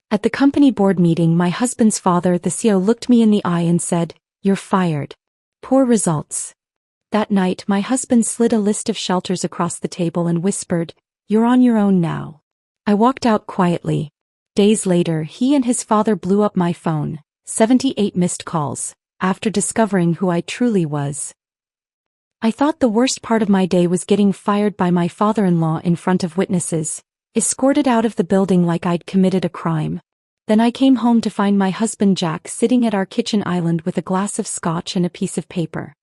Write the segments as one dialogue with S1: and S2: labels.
S1: At the company board meeting, my husband's father, the CEO, looked me in the eye and said, "You're fired. Poor results." That night, my husband slid a list of shelters across the table and whispered, "You're on your own now." I walked out quietly. Days later, he and his father blew up my phone, 78 missed calls, after discovering who I truly was. I thought the worst part of my day was getting fired by my father-in-law in front of witnesses, escorted out of the building like I'd committed a crime. Then I came home to find my husband Jack sitting at our kitchen island with a glass of scotch and a piece of paper.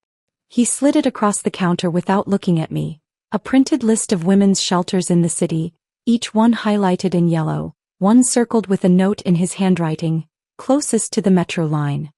S1: He slid it across the counter without looking at me, a printed list of women's shelters in the city, each one highlighted in yellow, one circled with a note in his handwriting, "Closest to the metro line."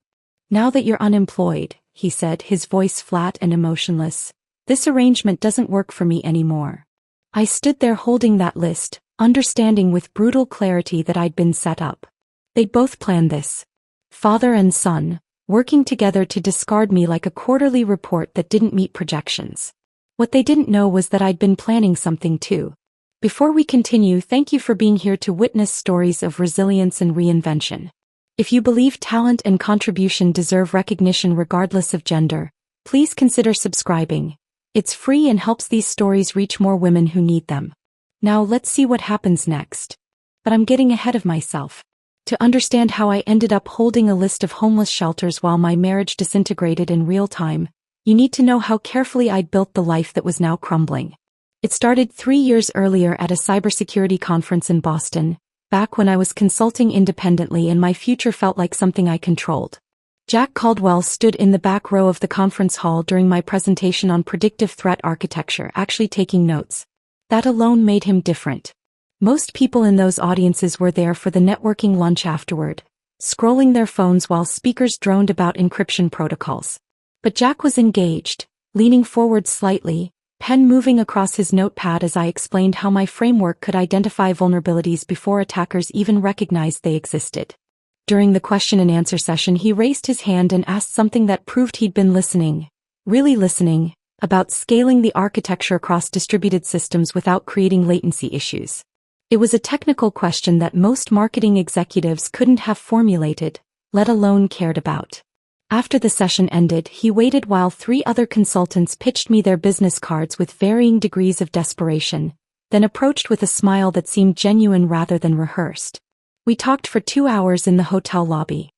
S1: "Now that you're unemployed," he said, his voice flat and emotionless, "this arrangement doesn't work for me anymore." I stood there holding that list, understanding with brutal clarity that I'd been set up. They'd both planned this. Father and son, working together to discard me like a quarterly report that didn't meet projections. What they didn't know was that I'd been planning something too. Before we continue, thank you for being here to witness stories of resilience and reinvention. If you believe talent and contribution deserve recognition regardless of gender, please consider subscribing. It's free and helps these stories reach more women who need them. Now let's see what happens next. But I'm getting ahead of myself. To understand how I ended up holding a list of homeless shelters while my marriage disintegrated in real time, you need to know how carefully I'd built the life that was now crumbling. It started 3 years earlier at a cybersecurity conference in Boston, back when I was consulting independently and my future felt like something I controlled. Jack Caldwell stood in the back row of the conference hall during my presentation on predictive threat architecture, actually taking notes. That alone made him different. Most people in those audiences were there for the networking lunch afterward, scrolling their phones while speakers droned about encryption protocols. But Jack was engaged, leaning forward slightly, pen moving across his notepad as I explained how my framework could identify vulnerabilities before attackers even recognized they existed. During the question and answer session, he raised his hand and asked something that proved he'd been listening, really listening, about scaling the architecture across distributed systems without creating latency issues. It was a technical question that most marketing executives couldn't have formulated, let alone cared about. After the session ended, he waited while 3 other consultants pitched me their business cards with varying degrees of desperation, then approached with a smile that seemed genuine rather than rehearsed. We talked for 2 hours in the hotel lobby.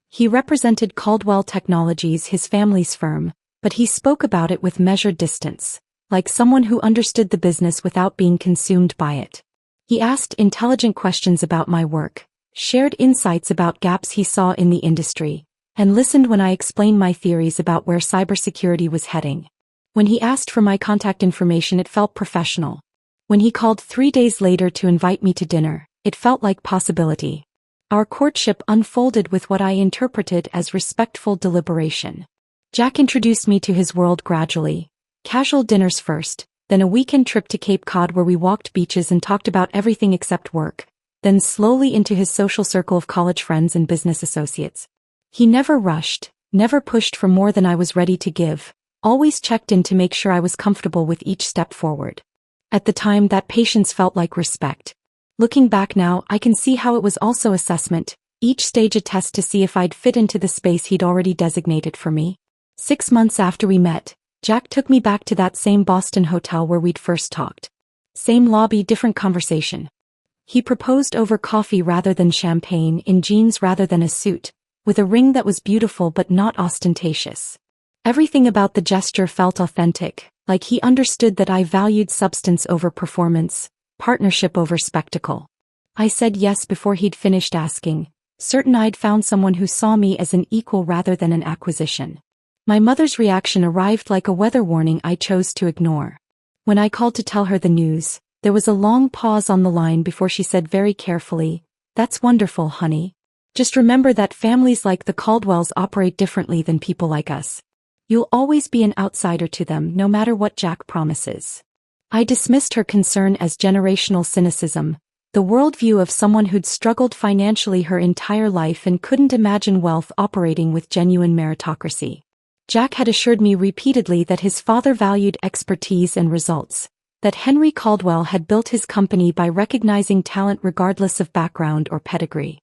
S1: He represented Caldwell Technologies, his family's firm, but he spoke about it with measured distance, like someone who understood the business without being consumed by it. He asked intelligent questions about my work, shared insights about gaps he saw in the industry, and listened when I explained my theories about where cybersecurity was heading. When he asked for my contact information, it felt professional. When he called 3 days later to invite me to dinner, it felt like possibility. Our courtship unfolded with what I interpreted as respectful deliberation. Jack introduced me to his world gradually. Casual dinners first, then a weekend trip to Cape Cod where we walked beaches and talked about everything except work, then slowly into his social circle of college friends and business associates. He never rushed, never pushed for more than I was ready to give, always checked in to make sure I was comfortable with each step forward. At the time, that patience felt like respect. Looking back now, I can see how it was also assessment, each stage a test to see if I'd fit into the space he'd already designated for me. 6 months after we met, Jack took me back to that same Boston hotel where we'd first talked. Same lobby, different conversation. He proposed over coffee rather than champagne, in jeans rather than a suit, with a ring that was beautiful but not ostentatious. Everything about the gesture felt authentic, like he understood that I valued substance over performance, partnership over spectacle. I said yes before he'd finished asking, certain I'd found someone who saw me as an equal rather than an acquisition. My mother's reaction arrived like a weather warning I chose to ignore. When I called to tell her the news, there was a long pause on the line before she said very carefully, "That's wonderful, honey. Just remember that families like the Caldwells operate differently than people like us. You'll always be an outsider to them no matter what Jack promises." I dismissed her concern as generational cynicism, the worldview of someone who'd struggled financially her entire life and couldn't imagine wealth operating with genuine meritocracy. Jack had assured me repeatedly that his father valued expertise and results, that Henry Caldwell had built his company by recognizing talent regardless of background or pedigree.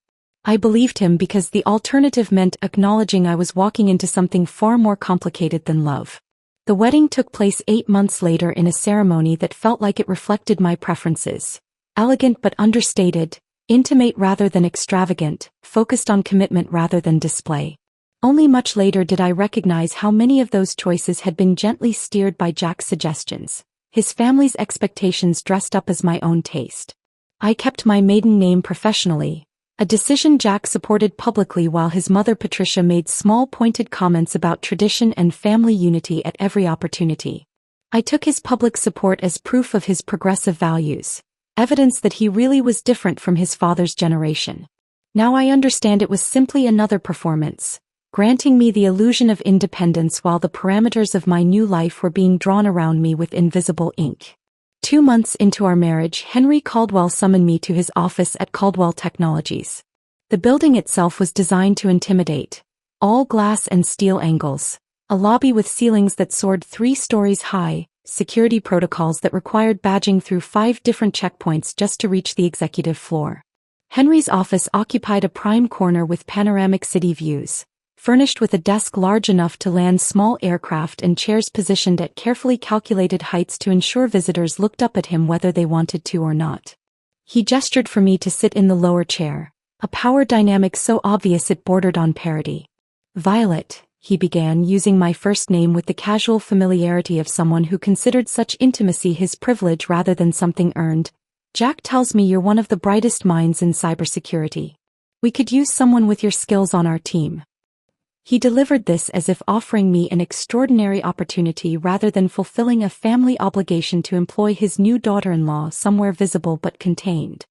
S1: I believed him because the alternative meant acknowledging I was walking into something far more complicated than love. The wedding took place 8 months later in a ceremony that felt like it reflected my preferences. Elegant but understated, intimate rather than extravagant, focused on commitment rather than display. Only much later did I recognize how many of those choices had been gently steered by Jack's suggestions, his family's expectations dressed up as my own taste. I kept my maiden name professionally, a decision Jack supported publicly while his mother Patricia made small pointed comments about tradition and family unity at every opportunity. I took his public support as proof of his progressive values, evidence that he really was different from his father's generation. Now I understand it was simply another performance, granting me the illusion of independence while the parameters of my new life were being drawn around me with invisible ink. 2 months into our marriage, Henry Caldwell summoned me to his office at Caldwell Technologies. The building itself was designed to intimidate. All glass and steel angles, a lobby with ceilings that soared 3 stories high, security protocols that required badging through 5 different checkpoints just to reach the executive floor. Henry's office occupied a prime corner with panoramic city views, furnished with a desk large enough to land small aircraft and chairs positioned at carefully calculated heights to ensure visitors looked up at him whether they wanted to or not. He gestured for me to sit in the lower chair, a power dynamic so obvious it bordered on parody. "Violet," he began, using my first name with the casual familiarity of someone who considered such intimacy his privilege rather than something earned. "Jack tells me you're one of the brightest minds in cybersecurity. We could use someone with your skills on our team." He delivered this as if offering me an extraordinary opportunity rather than fulfilling a family obligation to employ his new daughter-in-law somewhere visible but contained.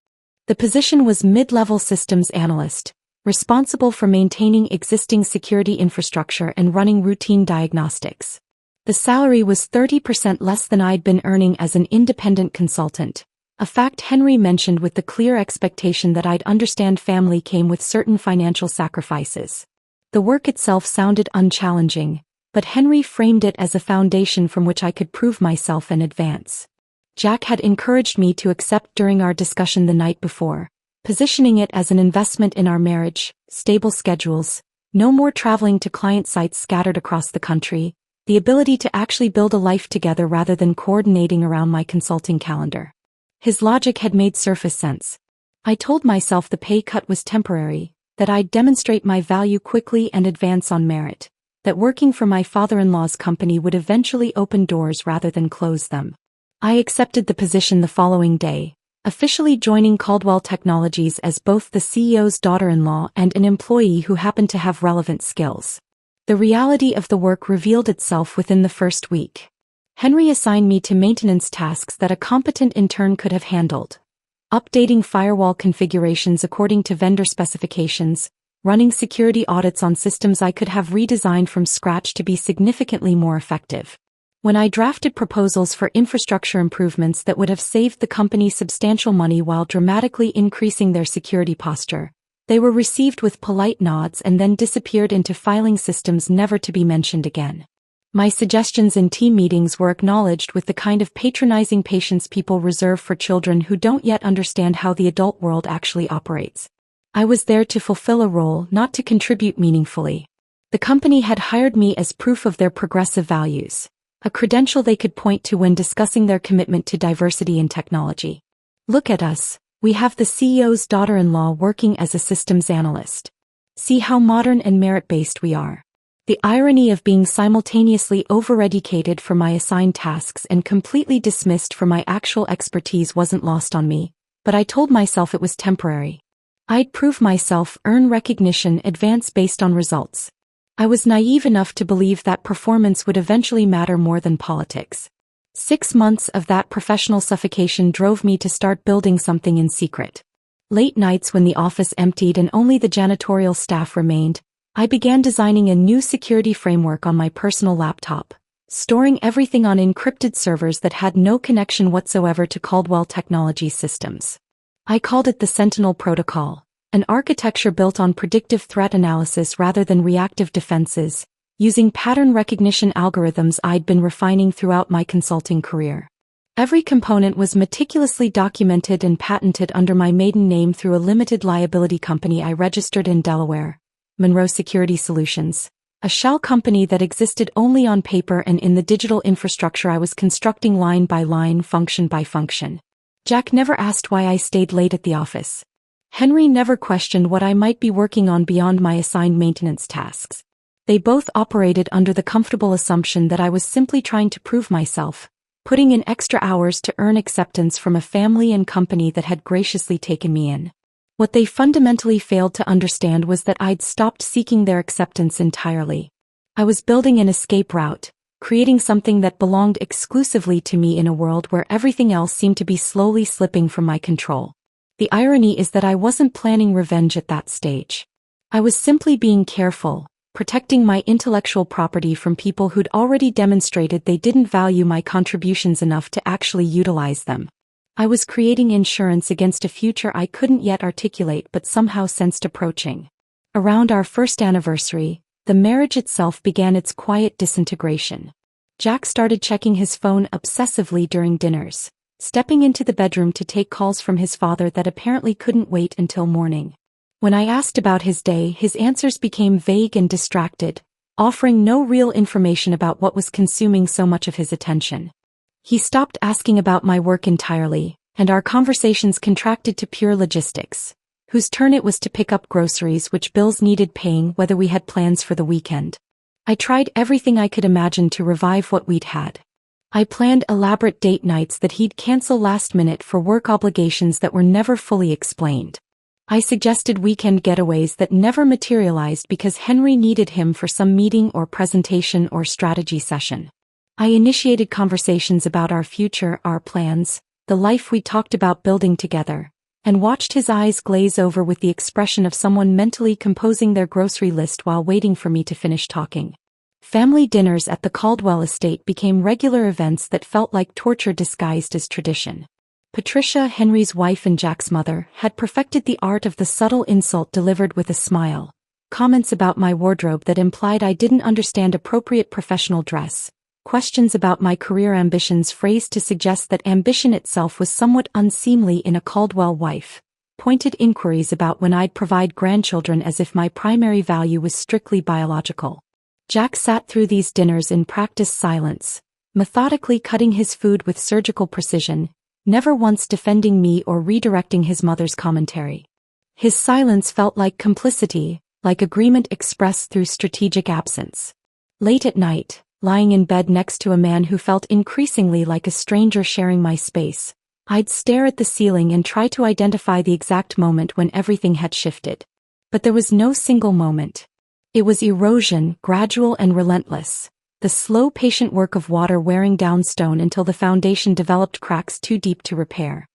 S1: The position was mid-level systems analyst, responsible for maintaining existing security infrastructure and running routine diagnostics. The salary was 30% less than I'd been earning as an independent consultant, a fact Henry mentioned with the clear expectation that I'd understand family came with certain financial sacrifices. The work itself sounded unchallenging, but Henry framed it as a foundation from which I could prove myself and advance. Jack had encouraged me to accept during our discussion the night before, positioning it as an investment in our marriage, stable schedules, no more traveling to client sites scattered across the country, the ability to actually build a life together rather than coordinating around my consulting calendar. His logic had made surface sense. I told myself the pay cut was temporary, that I'd demonstrate my value quickly and advance on merit, that working for my father-in-law's company would eventually open doors rather than close them. I accepted the position the following day, officially joining Caldwell Technologies as both the CEO's daughter-in-law and an employee who happened to have relevant skills. The reality of the work revealed itself within the first week. Henry assigned me to maintenance tasks that a competent intern could have handled. Updating firewall configurations according to vendor specifications, running security audits on systems I could have redesigned from scratch to be significantly more effective. When I drafted proposals for infrastructure improvements that would have saved the company substantial money while dramatically increasing their security posture, they were received with polite nods and then disappeared into filing systems never to be mentioned again. My suggestions in team meetings were acknowledged with the kind of patronizing patience people reserve for children who don't yet understand how the adult world actually operates. I was there to fulfill a role, not to contribute meaningfully. The company had hired me as proof of their progressive values, a credential they could point to when discussing their commitment to diversity in technology. "Look at us, we have the CEO's daughter-in-law working as a systems analyst. See how modern and merit-based we are." The irony of being simultaneously over-educated for my assigned tasks and completely dismissed for my actual expertise wasn't lost on me, but I told myself it was temporary. I'd prove myself, earn recognition, advance based on results. I was naive enough to believe that performance would eventually matter more than politics. 6 months of that professional suffocation drove me to start building something in secret. Late nights when the office emptied and only the janitorial staff remained, I began designing a new security framework on my personal laptop, storing everything on encrypted servers that had no connection whatsoever to Caldwell Technologies systems. I called it the Sentinel Protocol, an architecture built on predictive threat analysis rather than reactive defenses, using pattern recognition algorithms I'd been refining throughout my consulting career. Every component was meticulously documented and patented under my maiden name through a limited liability company I registered in Delaware, Monroe Security Solutions, a shell company that existed only on paper and in the digital infrastructure I was constructing line by line, function by function. Jack never asked why I stayed late at the office. Henry never questioned what I might be working on beyond my assigned maintenance tasks. They both operated under the comfortable assumption that I was simply trying to prove myself, putting in extra hours to earn acceptance from a family and company that had graciously taken me in. What they fundamentally failed to understand was that I'd stopped seeking their acceptance entirely. I was building an escape route, creating something that belonged exclusively to me in a world where everything else seemed to be slowly slipping from my control. The irony is that I wasn't planning revenge at that stage. I was simply being careful, protecting my intellectual property from people who'd already demonstrated they didn't value my contributions enough to actually utilize them. I was creating insurance against a future I couldn't yet articulate but somehow sensed approaching. Around our first anniversary, the marriage itself began its quiet disintegration. Jack started checking his phone obsessively during dinners, stepping into the bedroom to take calls from his father that apparently couldn't wait until morning. When I asked about his day, his answers became vague and distracted, offering no real information about what was consuming so much of his attention. He stopped asking about my work entirely, and our conversations contracted to pure logistics, whose turn it was to pick up groceries, which bills needed paying, whether we had plans for the weekend. I tried everything I could imagine to revive what we'd had. I planned elaborate date nights that he'd cancel last minute for work obligations that were never fully explained. I suggested weekend getaways that never materialized because Henry needed him for some meeting or presentation or strategy session. I initiated conversations about our future, our plans, the life we talked about building together, and watched his eyes glaze over with the expression of someone mentally composing their grocery list while waiting for me to finish talking. Family dinners at the Caldwell estate became regular events that felt like torture disguised as tradition. Patricia, Henry's wife and Jack's mother, had perfected the art of the subtle insult delivered with a smile, comments about my wardrobe that implied I didn't understand appropriate professional dress, questions about my career ambitions phrased to suggest that ambition itself was somewhat unseemly in a Caldwell wife, pointed inquiries about when I'd provide grandchildren as if my primary value was strictly biological. Jack sat through these dinners in practiced silence, methodically cutting his food with surgical precision, never once defending me or redirecting his mother's commentary. His silence felt like complicity, like agreement expressed through strategic absence. Late at night, lying in bed next to a man who felt increasingly like a stranger sharing my space, I'd stare at the ceiling and try to identify the exact moment when everything had shifted. But there was no single moment. It was erosion, gradual and relentless. The slow, patient work of water wearing down stone until the foundation developed cracks too deep to repair.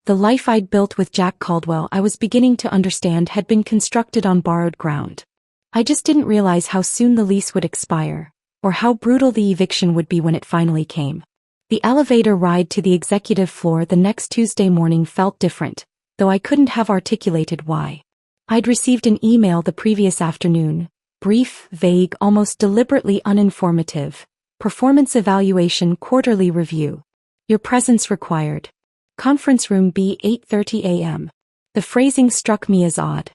S1: The life I'd built with Jack Caldwell, I was beginning to understand, had been constructed on borrowed ground. I just didn't realize how soon the lease would expire, or how brutal the eviction would be when it finally came. The elevator ride to the executive floor the next Tuesday morning felt different, though I couldn't have articulated why. I'd received an email the previous afternoon. Brief, vague, almost deliberately uninformative. Performance evaluation quarterly review. Your presence required. Conference room B, 8:30 a.m. The phrasing struck me as odd.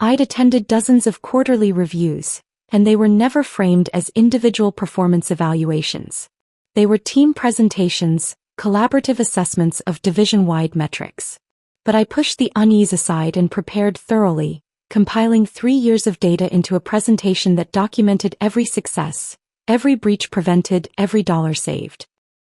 S1: I'd attended dozens of quarterly reviews, and they were never framed as individual performance evaluations. They were team presentations, collaborative assessments of division-wide metrics. But I pushed the unease aside and prepared thoroughly, compiling 3 years of data into a presentation that documented every success, every breach prevented, every dollar saved.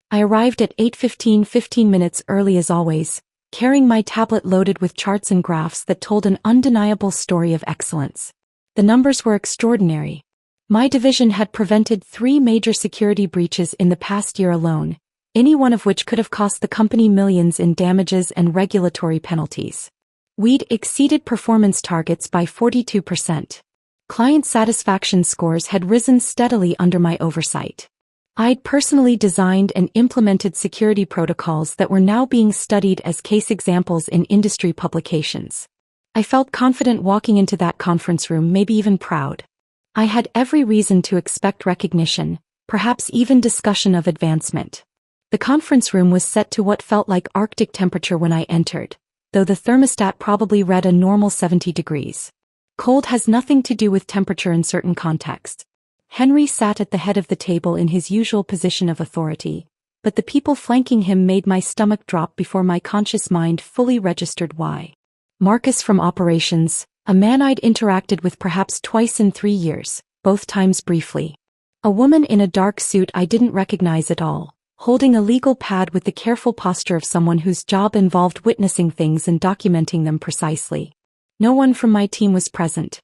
S1: I arrived at 8:15, 15 minutes early as always, carrying my tablet loaded with charts and graphs that told an undeniable story of excellence. The numbers were extraordinary. My division had prevented 3 major security breaches in the past year alone, any one of which could have cost the company millions in damages and regulatory penalties. We'd exceeded performance targets by 42%. Client satisfaction scores had risen steadily under my oversight. I'd personally designed and implemented security protocols that were now being studied as case examples in industry publications. I felt confident walking into that conference room, maybe even proud. I had every reason to expect recognition, perhaps even discussion of advancement. The conference room was set to what felt like Arctic temperature when I entered, though the thermostat probably read a normal 70 degrees. Cold has nothing to do with temperature in certain contexts. Henry sat at the head of the table in his usual position of authority, but the people flanking him made my stomach drop before my conscious mind fully registered why. Marcus from operations, a man I'd interacted with perhaps twice in 3 years, both times briefly. A woman in a dark suit I didn't recognize at all, holding a legal pad with the careful posture of someone whose job involved witnessing things and documenting them precisely. No one from my team was present.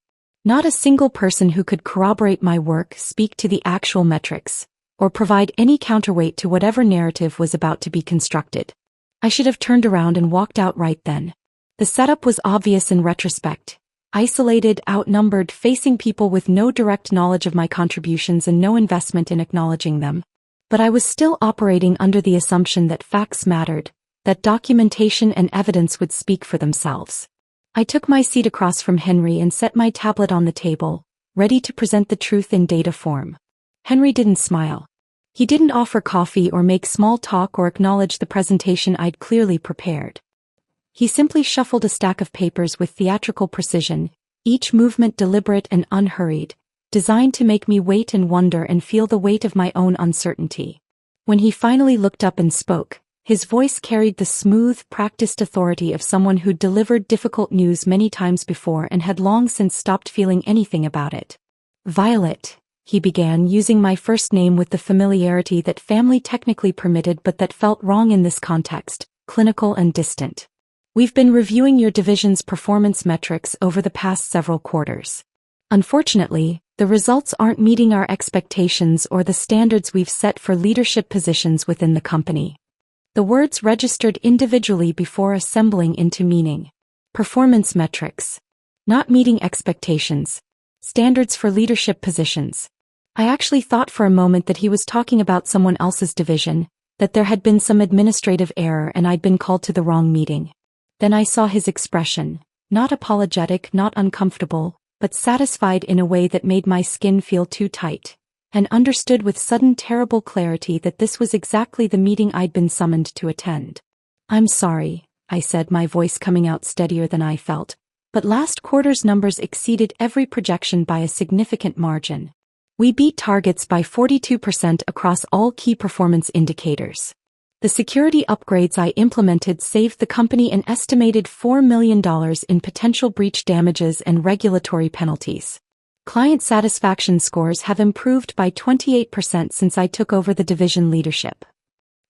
S1: Not a single person who could corroborate my work, speak to the actual metrics, or provide any counterweight to whatever narrative was about to be constructed. I should have turned around and walked out right then. The setup was obvious in retrospect. Isolated, outnumbered, facing people with no direct knowledge of my contributions and no investment in acknowledging them. But I was still operating under the assumption that facts mattered, that documentation and evidence would speak for themselves. I took my seat across from Henry and set my tablet on the table, ready to present the truth in data form. Henry didn't smile. He didn't offer coffee or make small talk or acknowledge the presentation I'd clearly prepared. He simply shuffled a stack of papers with theatrical precision, each movement deliberate and unhurried, designed to make me wait and wonder and feel the weight of my own uncertainty. When he finally looked up and spoke, his voice carried the smooth, practiced authority of someone who'd delivered difficult news many times before and had long since stopped feeling anything about it. "Violet," he began, using my first name with the familiarity that family technically permitted but that felt wrong in this context, clinical and distant. "We've been reviewing your division's performance metrics over the past several quarters. Unfortunately, the results aren't meeting our expectations or the standards we've set for leadership positions within the company." The words registered individually before assembling into meaning. Performance metrics. Not meeting expectations. Standards for leadership positions. I actually thought for a moment that he was talking about someone else's division, that there had been some administrative error and I'd been called to the wrong meeting. Then I saw his expression, not apologetic, not uncomfortable, but satisfied in a way that made my skin feel too tight, and understood with sudden terrible clarity that this was exactly the meeting I'd been summoned to attend. "I'm sorry," I said, my voice coming out steadier than I felt, "but last quarter's numbers exceeded every projection by a significant margin. We beat targets by 42% across all key performance indicators. The security upgrades I implemented saved the company an estimated $4 million in potential breach damages and regulatory penalties. Client satisfaction scores have improved by 28% since I took over the division leadership."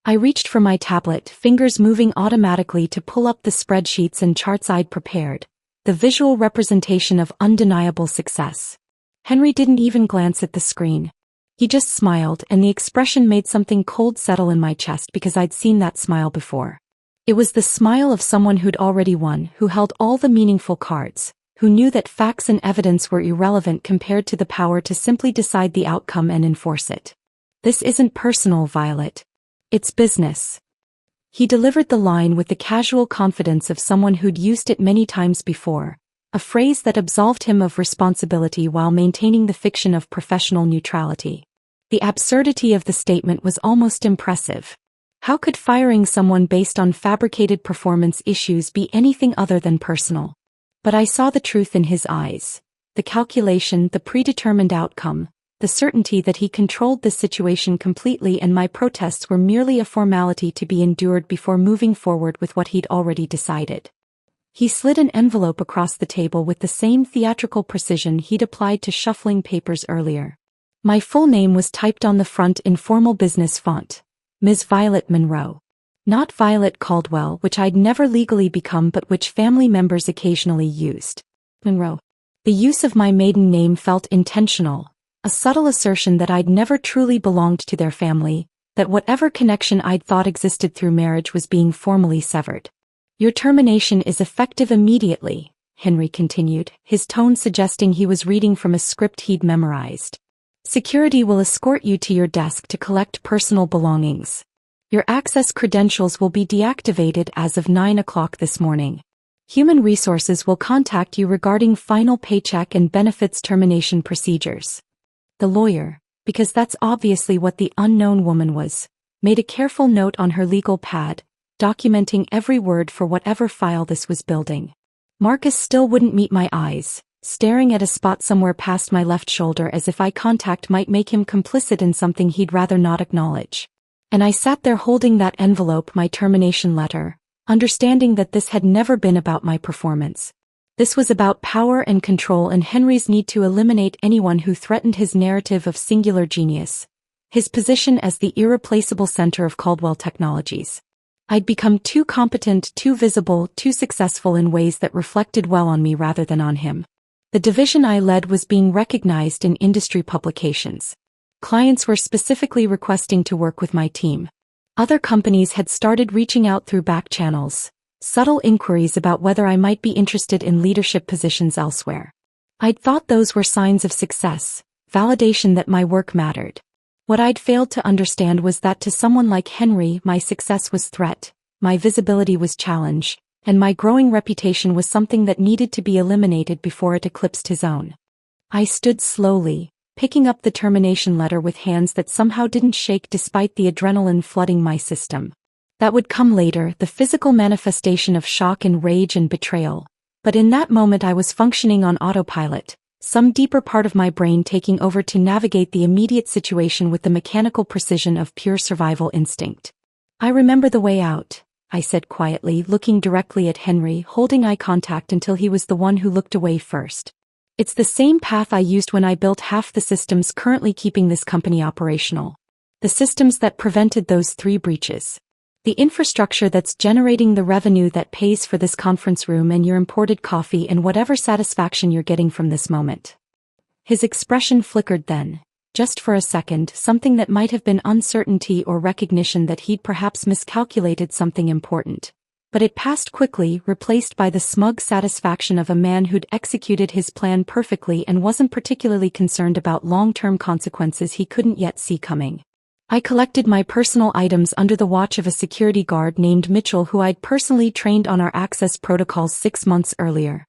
S1: I reached for my tablet, fingers moving automatically to pull up the spreadsheets and charts I'd prepared, the visual representation of undeniable success. Henry didn't even glance at the screen. He just smiled, and the expression made something cold settle in my chest because I'd seen that smile before. It was the smile of someone who'd already won, who held all the meaningful cards, who knew that facts and evidence were irrelevant compared to the power to simply decide the outcome and enforce it. "This isn't personal, Violet. It's business." He delivered the line with the casual confidence of someone who'd used it many times before, a phrase that absolved him of responsibility while maintaining the fiction of professional neutrality. The absurdity of the statement was almost impressive. How could firing someone based on fabricated performance issues be anything other than personal? But I saw the truth in his eyes, the calculation, the predetermined outcome, the certainty that he controlled the situation completely, and my protests were merely a formality to be endured before moving forward with what he'd already decided. He slid an envelope across the table with the same theatrical precision he'd applied to shuffling papers earlier. My full name was typed on the front in formal business font, Ms. Violet Monroe. Not Violet Caldwell, which I'd never legally become but which family members occasionally used. Monroe. The use of my maiden name felt intentional, a subtle assertion that I'd never truly belonged to their family, that whatever connection I'd thought existed through marriage was being formally severed. "Your termination is effective immediately," Henry continued, his tone suggesting he was reading from a script he'd memorized. "Security will escort you to your desk to collect personal belongings. Your access credentials will be deactivated as of 9 o'clock this morning. Human Resources will contact you regarding final paycheck and benefits termination procedures." The lawyer, because that's obviously what the unknown woman was, made a careful note on her legal pad, documenting every word for whatever file this was building. Marcus still wouldn't meet my eyes, staring at a spot somewhere past my left shoulder as if eye contact might make him complicit in something he'd rather not acknowledge. And I sat there holding that envelope, my termination letter, understanding that this had never been about my performance. This was about power and control and Henry's need to eliminate anyone who threatened his narrative of singular genius, his position as the irreplaceable center of Caldwell Technologies. I'd become too competent, too visible, too successful in ways that reflected well on me rather than on him. The division I led was being recognized in industry publications. Clients were specifically requesting to work with my team. Other companies had started reaching out through back channels, subtle inquiries about whether I might be interested in leadership positions elsewhere. I'd thought those were signs of success, validation that my work mattered. What I'd failed to understand was that to someone like Henry, my success was threat, my visibility was challenge, and my growing reputation was something that needed to be eliminated before it eclipsed his own. I stood slowly, picking up the termination letter with hands that somehow didn't shake despite the adrenaline flooding my system. That would come later, the physical manifestation of shock and rage and betrayal. But in that moment I was functioning on autopilot, some deeper part of my brain taking over to navigate the immediate situation with the mechanical precision of pure survival instinct. I remember the way out, I said quietly, looking directly at Henry, holding eye contact until he was the one who looked away first. It's the same path I used when I built half the systems currently keeping this company operational. The systems that prevented those 3 breaches. The infrastructure that's generating the revenue that pays for this conference room and your imported coffee and whatever satisfaction you're getting from this moment. His expression flickered then, just for a second, something that might have been uncertainty or recognition that he'd perhaps miscalculated something important. But it passed quickly, replaced by the smug satisfaction of a man who'd executed his plan perfectly and wasn't particularly concerned about long-term consequences he couldn't yet see coming. I collected my personal items under the watch of a security guard named Mitchell who I'd personally trained on our access protocols 6 months earlier.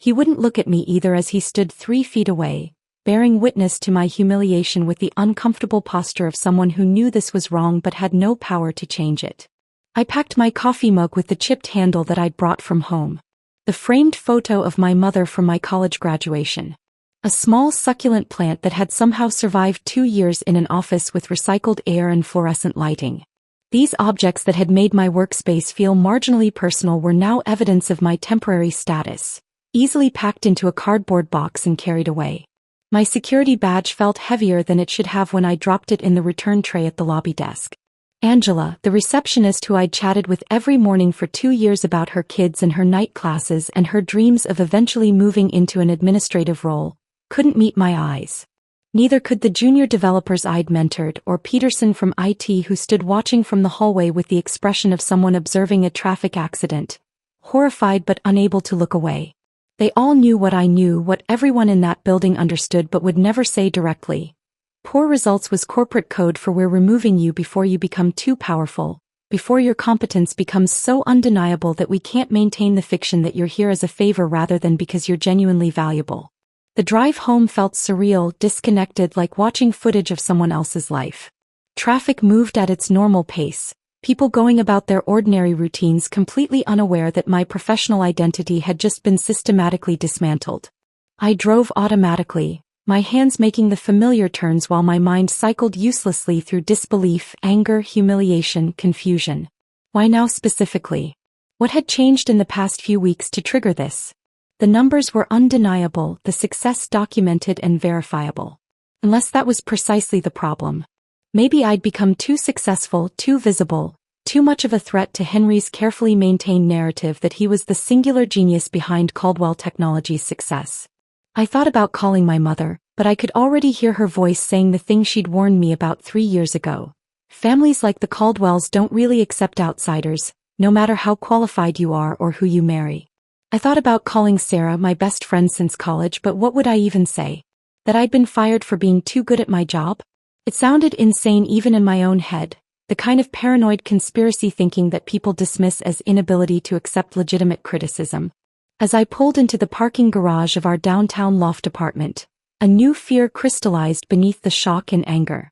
S1: He wouldn't look at me either as he stood 3 feet away, bearing witness to my humiliation with the uncomfortable posture of someone who knew this was wrong but had no power to change it. I packed my coffee mug with the chipped handle that I'd brought from home. The framed photo of my mother from my college graduation. A small succulent plant that had somehow survived 2 years in an office with recycled air and fluorescent lighting. These objects that had made my workspace feel marginally personal were now evidence of my temporary status, easily packed into a cardboard box and carried away. My security badge felt heavier than it should have when I dropped it in the return tray at the lobby desk. Angela, the receptionist who I'd chatted with every morning for 2 years about her kids and her night classes and her dreams of eventually moving into an administrative role, couldn't meet my eyes. Neither could the junior developers I'd mentored or Peterson from IT who stood watching from the hallway with the expression of someone observing a traffic accident, horrified but unable to look away. They all knew what I knew, what everyone in that building understood but would never say directly. Poor results was corporate code for we're removing you before you become too powerful, before your competence becomes so undeniable that we can't maintain the fiction that you're here as a favor rather than because you're genuinely valuable. The drive home felt surreal, disconnected, like watching footage of someone else's life. Traffic moved at its normal pace, people going about their ordinary routines completely unaware that my professional identity had just been systematically dismantled. I drove automatically, my hands making the familiar turns while my mind cycled uselessly through disbelief, anger, humiliation, confusion. Why now specifically? What had changed in the past few weeks to trigger this? The numbers were undeniable, the success documented and verifiable. Unless that was precisely the problem. Maybe I'd become too successful, too visible, too much of a threat to Henry's carefully maintained narrative that he was the singular genius behind Caldwell Technologies' success. I thought about calling my mother, but I could already hear her voice saying the thing she'd warned me about 3 years ago. Families like the Caldwells don't really accept outsiders, no matter how qualified you are or who you marry. I thought about calling Sarah, my best friend since college, but what would I even say? That I'd been fired for being too good at my job? It sounded insane even in my own head, the kind of paranoid conspiracy thinking that people dismiss as inability to accept legitimate criticism. As I pulled into the parking garage of our downtown loft apartment, a new fear crystallized beneath the shock and anger.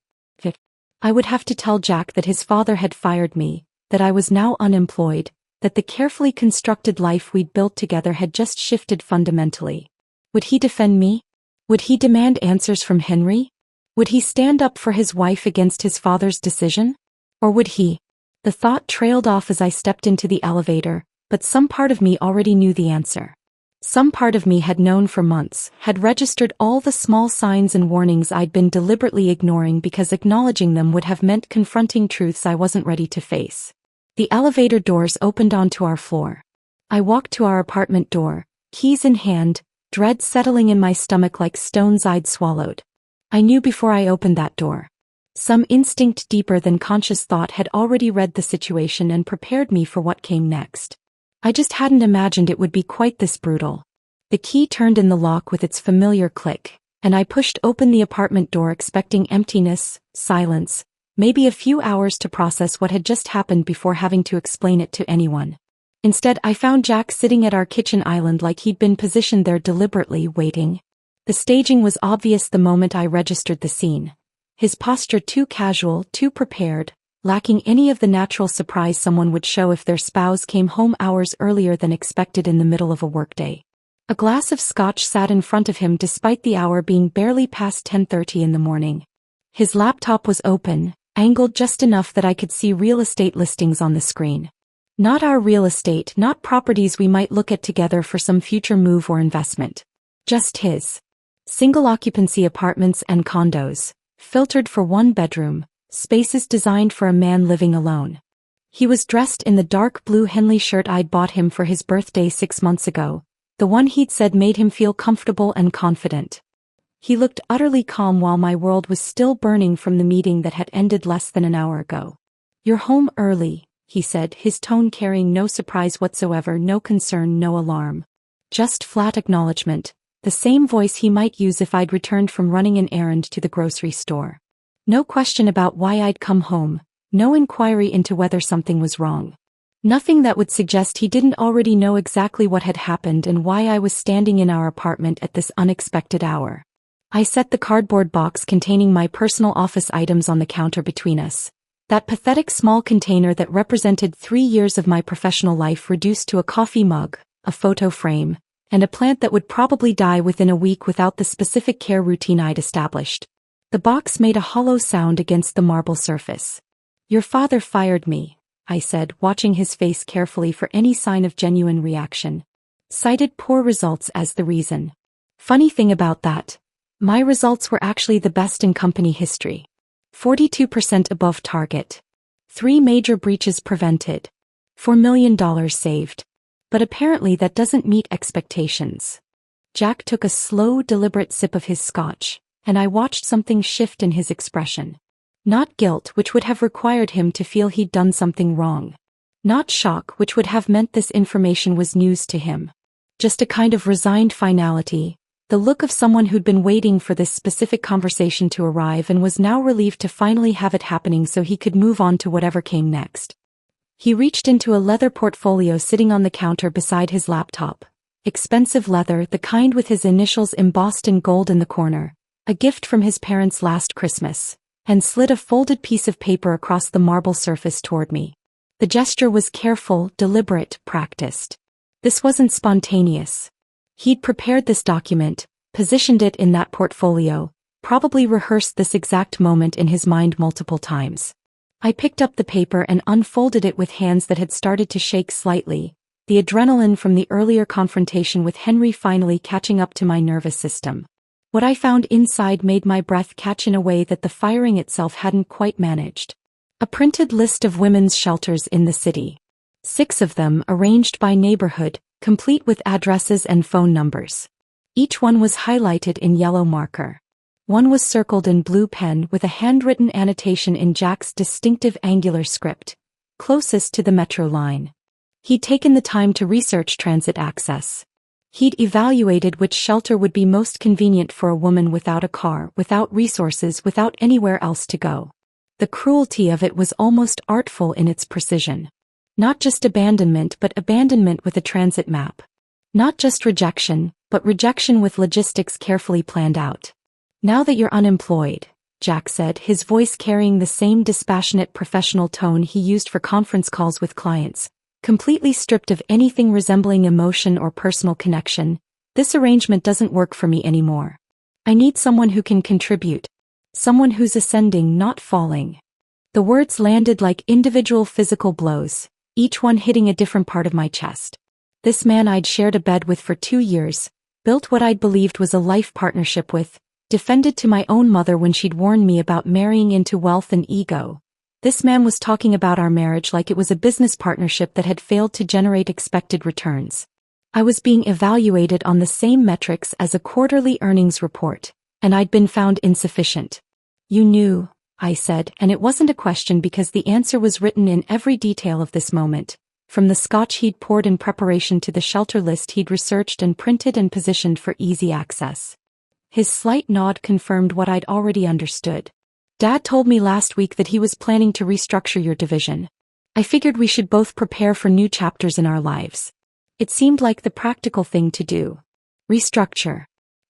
S1: I would have to tell Jack that his father had fired me, that I was now unemployed, that the carefully constructed life we'd built together had just shifted fundamentally. Would he defend me? Would he demand answers from Henry? Would he stand up for his wife against his father's decision? Or would he? The thought trailed off as I stepped into the elevator, but some part of me already knew the answer. Some part of me had known for months, had registered all the small signs and warnings I'd been deliberately ignoring because acknowledging them would have meant confronting truths I wasn't ready to face. The elevator doors opened onto our floor. I walked to our apartment door, keys in hand, dread settling in my stomach like stones I'd swallowed. I knew before I opened that door. Some instinct deeper than conscious thought had already read the situation and prepared me for what came next. I just hadn't imagined it would be quite this brutal. The key turned in the lock with its familiar click, and I pushed open the apartment door expecting emptiness, silence, maybe a few hours to process what had just happened before having to explain it to anyone. Instead, I found Jack sitting at our kitchen island like he'd been positioned there deliberately, waiting. The staging was obvious the moment I registered the scene. His posture too casual, too prepared, lacking any of the natural surprise someone would show if their spouse came home hours earlier than expected in the middle of a workday. A glass of scotch sat in front of him despite the hour being barely past 10:30 in the morning. His laptop was open, angled just enough that I could see real estate listings on the screen. Not our real estate, not properties we might look at together for some future move or investment. Just his. Single occupancy apartments and condos, filtered for one bedroom, spaces designed for a man living alone. He was dressed in the dark blue Henley shirt I'd bought him for his birthday 6 months ago, the one he'd said made him feel comfortable and confident. He looked utterly calm while my world was still burning from the meeting that had ended less than an hour ago. "You're home early," he said, his tone carrying no surprise whatsoever, no concern, no alarm. Just flat acknowledgement, the same voice he might use if I'd returned from running an errand to the grocery store. No question about why I'd come home, no inquiry into whether something was wrong. Nothing that would suggest he didn't already know exactly what had happened and why I was standing in our apartment at this unexpected hour. I set the cardboard box containing my personal office items on the counter between us. That pathetic small container that represented 3 years of my professional life reduced to a coffee mug, a photo frame, and a plant that would probably die within a week without the specific care routine I'd established. The box made a hollow sound against the marble surface. "Your father fired me," I said, watching his face carefully for any sign of genuine reaction. "Cited poor results as the reason. Funny thing about that, my results were actually the best in company history. 42% above target. 3 major breaches prevented. $4 million saved. But apparently that doesn't meet expectations." Jack took a slow, deliberate sip of his scotch, and I watched something shift in his expression. Not guilt, which would have required him to feel he'd done something wrong. Not shock, which would have meant this information was news to him. Just a kind of resigned finality, the look of someone who'd been waiting for this specific conversation to arrive and was now relieved to finally have it happening so he could move on to whatever came next. He reached into a leather portfolio sitting on the counter beside his laptop. Expensive leather, the kind with his initials embossed in gold in the corner, a gift from his parents last Christmas, and slid a folded piece of paper across the marble surface toward me. The gesture was careful, deliberate, practiced. This wasn't spontaneous. He'd prepared this document, positioned it in that portfolio, probably rehearsed this exact moment in his mind multiple times. I picked up the paper and unfolded it with hands that had started to shake slightly, the adrenaline from the earlier confrontation with Henry finally catching up to my nervous system. What I found inside made my breath catch in a way that the firing itself hadn't quite managed. A printed list of women's shelters in the city. 6 of them arranged by neighborhood, complete with addresses and phone numbers. Each one was highlighted in yellow marker. One was circled in blue pen with a handwritten annotation in Jack's distinctive angular script, closest to the metro line. He'd taken the time to research transit access. He'd evaluated which shelter would be most convenient for a woman without a car, without resources, without anywhere else to go. The cruelty of it was almost artful in its precision. Not just abandonment, but abandonment with a transit map. Not just rejection, but rejection with logistics carefully planned out. "Now that you're unemployed," Jack said, his voice carrying the same dispassionate professional tone he used for conference calls with clients. Completely stripped of anything resembling emotion or personal connection, this arrangement doesn't work for me anymore. I need someone who can contribute. Someone who's ascending, not falling. The words landed like individual physical blows, each one hitting a different part of my chest. This man I'd shared a bed with for 2 years, built what I'd believed was a life partnership with, defended to my own mother when she'd warned me about marrying into wealth and ego. This man was talking about our marriage like it was a business partnership that had failed to generate expected returns. I was being evaluated on the same metrics as a quarterly earnings report, and I'd been found insufficient. You knew, I said, and it wasn't a question because the answer was written in every detail of this moment, from the scotch he'd poured in preparation to the shelter list he'd researched and printed and positioned for easy access. His slight nod confirmed what I'd already understood. Dad told me last week that he was planning to restructure your division. I figured we should both prepare for new chapters in our lives. It seemed like the practical thing to do. Restructure.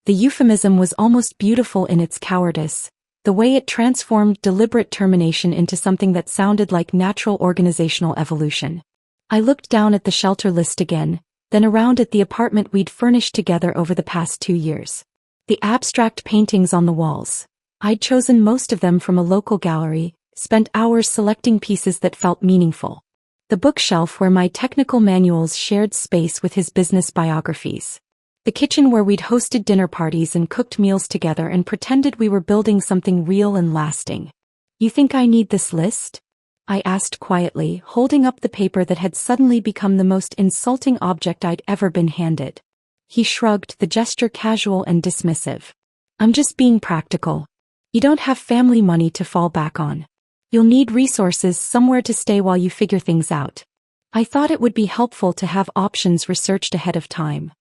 S1: The euphemism was almost beautiful in its cowardice, the way it transformed deliberate termination into something that sounded like natural organizational evolution. I looked down at the shelter list again, then around at the apartment we'd furnished together over the past 2 years. The abstract paintings on the walls. I'd chosen most of them from a local gallery, spent hours selecting pieces that felt meaningful. The bookshelf where my technical manuals shared space with his business biographies. The kitchen where we'd hosted dinner parties and cooked meals together and pretended we were building something real and lasting. You think I need this list? I asked quietly, holding up the paper that had suddenly become the most insulting object I'd ever been handed. He shrugged, the gesture casual and dismissive. I'm just being practical. You don't have family money to fall back on. You'll need resources, somewhere to stay while you figure things out. I thought it would be helpful to have options researched ahead of time.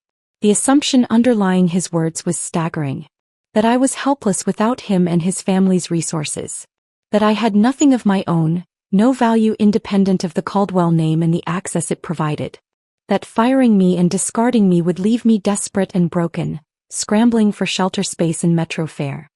S1: The assumption underlying his words was staggering. That I was helpless without him and his family's resources. That I had nothing of my own, no value independent of the Caldwell name and the access it provided. That firing me and discarding me would leave me desperate and broken, scrambling for shelter space and metro fare.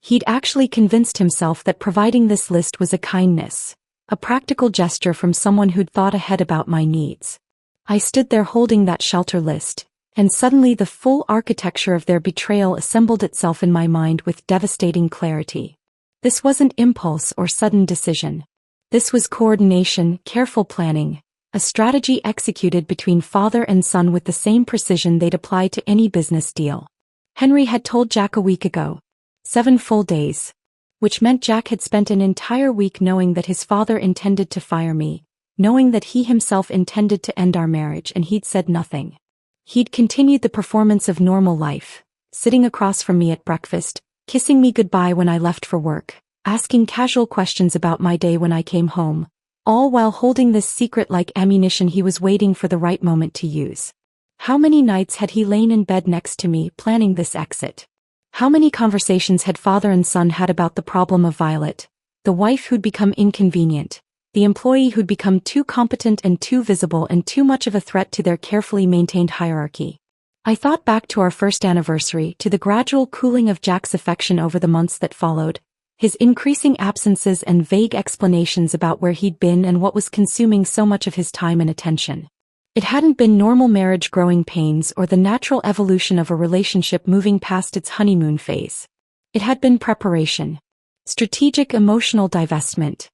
S1: He'd actually convinced himself that providing this list was a kindness, a practical gesture from someone who'd thought ahead about my needs. I stood there holding that shelter list, and suddenly the full architecture of their betrayal assembled itself in my mind with devastating clarity. This wasn't impulse or sudden decision. This was coordination, careful planning, a strategy executed between father and son with the same precision they'd apply to any business deal. Henry had told Jack a week ago. 7 full days. Which meant Jack had spent an entire week knowing that his father intended to fire me, knowing that he himself intended to end our marriage, and he'd said nothing. He'd continued the performance of normal life, sitting across from me at breakfast, kissing me goodbye when I left for work, asking casual questions about my day when I came home, all while holding this secret like ammunition he was waiting for the right moment to use. How many nights had he lain in bed next to me, planning this exit? How many conversations had father and son had about the problem of Violet, the wife who'd become inconvenient, the employee who'd become too competent and too visible and too much of a threat to their carefully maintained hierarchy? I thought back to our first anniversary, to the gradual cooling of Jack's affection over the months that followed, his increasing absences and vague explanations about where he'd been and what was consuming so much of his time and attention. It hadn't been normal marriage growing pains or the natural evolution of a relationship moving past its honeymoon phase. It had been preparation. Strategic emotional divestment.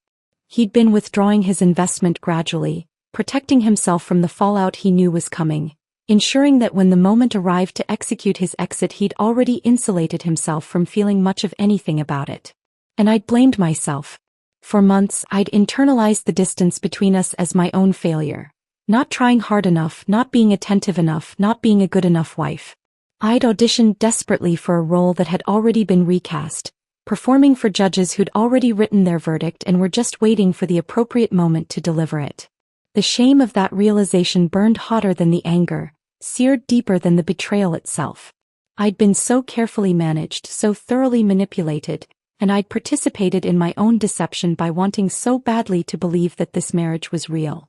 S1: He'd been withdrawing his investment gradually, protecting himself from the fallout he knew was coming, ensuring that when the moment arrived to execute his exit he'd already insulated himself from feeling much of anything about it. And I'd blamed myself. For months I'd internalized the distance between us as my own failure. Not trying hard enough, not being attentive enough, not being a good enough wife. I'd auditioned desperately for a role that had already been recast, performing for judges who'd already written their verdict and were just waiting for the appropriate moment to deliver it. The shame of that realization burned hotter than the anger, seared deeper than the betrayal itself. I'd been so carefully managed, so thoroughly manipulated, and I'd participated in my own deception by wanting so badly to believe that this marriage was real.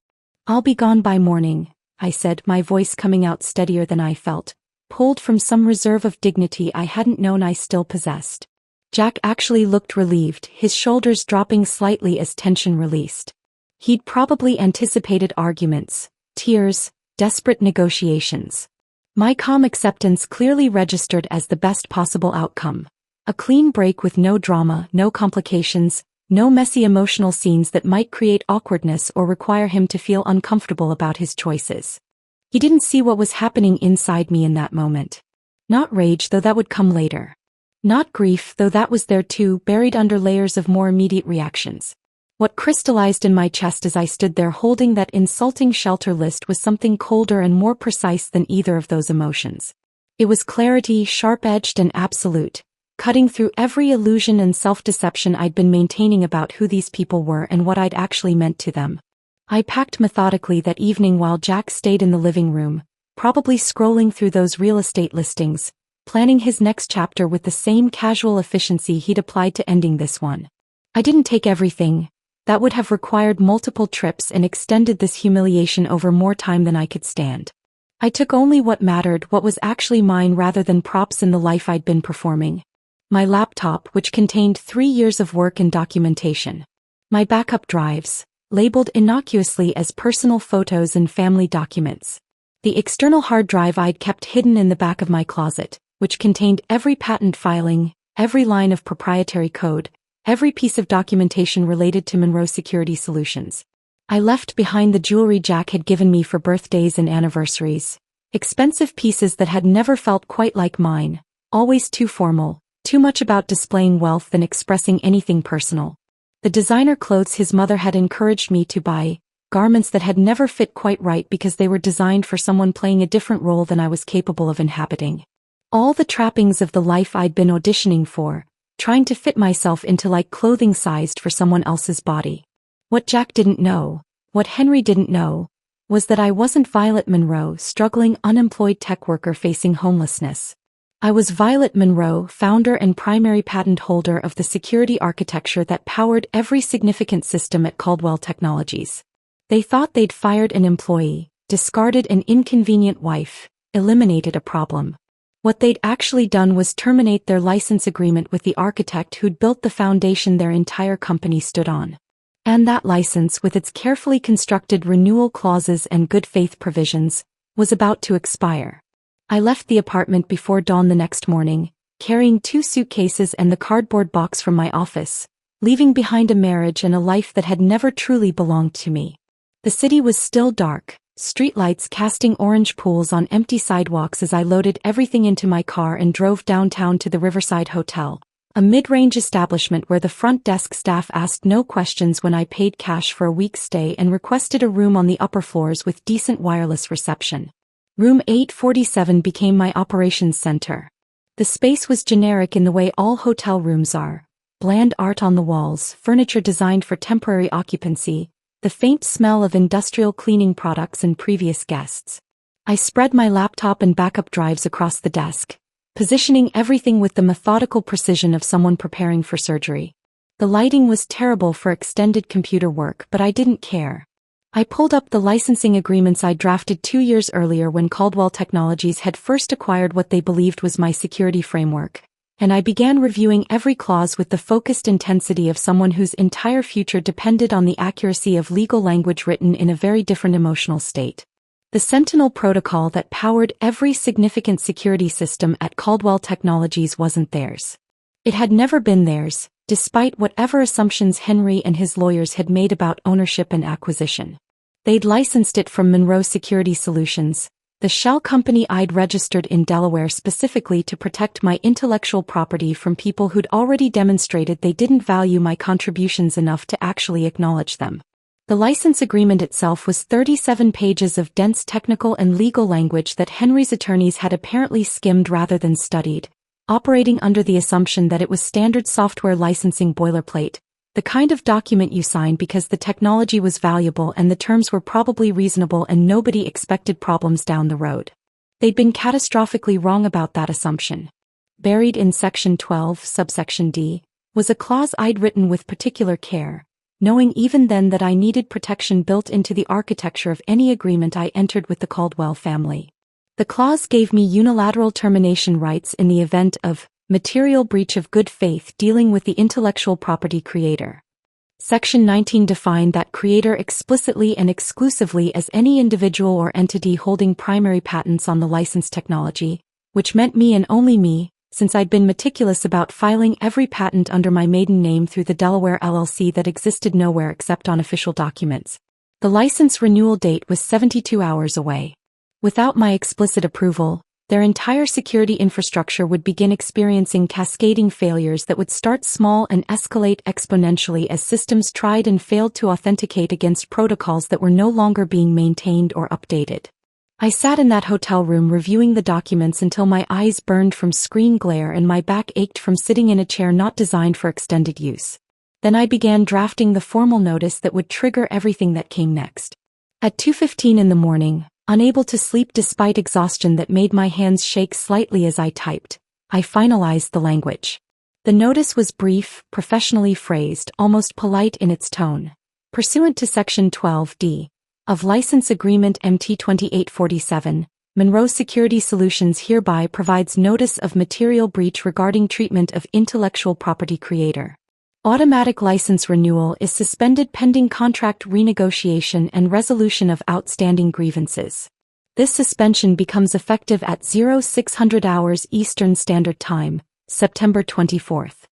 S1: I'll be gone by morning, I said, my voice coming out steadier than I felt, pulled from some reserve of dignity I hadn't known I still possessed. Jack actually looked relieved, his shoulders dropping slightly as tension released. He'd probably anticipated arguments, tears, desperate negotiations. My calm acceptance clearly registered as the best possible outcome. A clean break with no drama, no complications, no messy emotional scenes that might create awkwardness or require him to feel uncomfortable about his choices. He didn't see what was happening inside me in that moment. Not rage, though that would come later. Not grief, though that was there too, buried under layers of more immediate reactions. What crystallized in my chest as I stood there holding that insulting shelter list was something colder and more precise than either of those emotions. It was clarity, sharp-edged and absolute, cutting through every illusion and self-deception I'd been maintaining about who these people were and what I'd actually meant to them. I packed methodically that evening while Jack stayed in the living room, probably scrolling through those real estate listings, planning his next chapter with the same casual efficiency he'd applied to ending this one. I didn't take everything. That would have required multiple trips and extended this humiliation over more time than I could stand. I took only what mattered, what was actually mine rather than props in the life I'd been performing. My laptop, which contained 3 years of work and documentation. My backup drives, labeled innocuously as personal photos and family documents. The external hard drive I'd kept hidden in the back of my closet, which contained every patent filing, every line of proprietary code, every piece of documentation related to Monroe Security Solutions. I left behind the jewelry Jack had given me for birthdays and anniversaries. Expensive pieces that had never felt quite like mine, always too formal, too much about displaying wealth than expressing anything personal. The designer clothes his mother had encouraged me to buy, garments that had never fit quite right because they were designed for someone playing a different role than I was capable of inhabiting. All the trappings of the life I'd been auditioning for, trying to fit myself into like clothing sized for someone else's body. What Jack didn't know, what Henry didn't know, was that I wasn't Violet Monroe, struggling unemployed tech worker facing homelessness. I was Violet Monroe, founder and primary patent holder of the security architecture that powered every significant system at Caldwell Technologies. They thought they'd fired an employee, discarded an inconvenient wife, eliminated a problem. What they'd actually done was terminate their license agreement with the architect who'd built the foundation their entire company stood on. And that license, with its carefully constructed renewal clauses and good faith provisions, was about to expire. I left the apartment before dawn the next morning, carrying 2 suitcases and the cardboard box from my office, leaving behind a marriage and a life that had never truly belonged to me. The city was still dark, streetlights casting orange pools on empty sidewalks as I loaded everything into my car and drove downtown to the Riverside Hotel, a mid-range establishment where the front desk staff asked no questions when I paid cash for a week's stay and requested a room on the upper floors with decent wireless reception. Room 847 became my operations center. The space was generic in the way all hotel rooms are. Bland art on the walls, furniture designed for temporary occupancy, the faint smell of industrial cleaning products and previous guests. I spread my laptop and backup drives across the desk, positioning everything with the methodical precision of someone preparing for surgery. The lighting was terrible for extended computer work, but I didn't care. I pulled up the licensing agreements I drafted 2 years earlier when Caldwell Technologies had first acquired what they believed was my security framework, and I began reviewing every clause with the focused intensity of someone whose entire future depended on the accuracy of legal language written in a very different emotional state. The Sentinel protocol that powered every significant security system at Caldwell Technologies wasn't theirs. It had never been theirs, despite whatever assumptions Henry and his lawyers had made about ownership and acquisition. They'd licensed it from Monroe Security Solutions, the shell company I'd registered in Delaware specifically to protect my intellectual property from people who'd already demonstrated they didn't value my contributions enough to actually acknowledge them. The license agreement itself was 37 pages of dense technical and legal language that Henry's attorneys had apparently skimmed rather than studied, operating under the assumption that it was standard software licensing boilerplate, the kind of document you sign because the technology was valuable and the terms were probably reasonable and nobody expected problems down the road. They'd been catastrophically wrong about that assumption. Buried in Section 12, subsection D, was a clause I'd written with particular care, knowing even then that I needed protection built into the architecture of any agreement I entered with the Caldwell family. The clause gave me unilateral termination rights in the event of Material breach of good faith dealing with the intellectual property creator. Section 19 defined that creator explicitly and exclusively as any individual or entity holding primary patents on the licensed technology, which meant me and only me, since I'd been meticulous about filing every patent under my maiden name through the Delaware LLC that existed nowhere except on official documents. The license renewal date was 72 hours away. Without my explicit approval, their entire security infrastructure would begin experiencing cascading failures that would start small and escalate exponentially as systems tried and failed to authenticate against protocols that were no longer being maintained or updated. I sat in that hotel room reviewing the documents until my eyes burned from screen glare and my back ached from sitting in a chair not designed for extended use. Then I began drafting the formal notice that would trigger everything that came next. At 2:15 in the morning, unable to sleep despite exhaustion that made my hands shake slightly as I typed, I finalized the language. The notice was brief, professionally phrased, almost polite in its tone. Pursuant to Section 12D of License Agreement MT 2847, Monroe Security Solutions hereby provides notice of material breach regarding treatment of intellectual property creator. Automatic license renewal is suspended pending contract renegotiation and resolution of outstanding grievances. This suspension becomes effective at 0600 hours Eastern Standard Time, September 24th.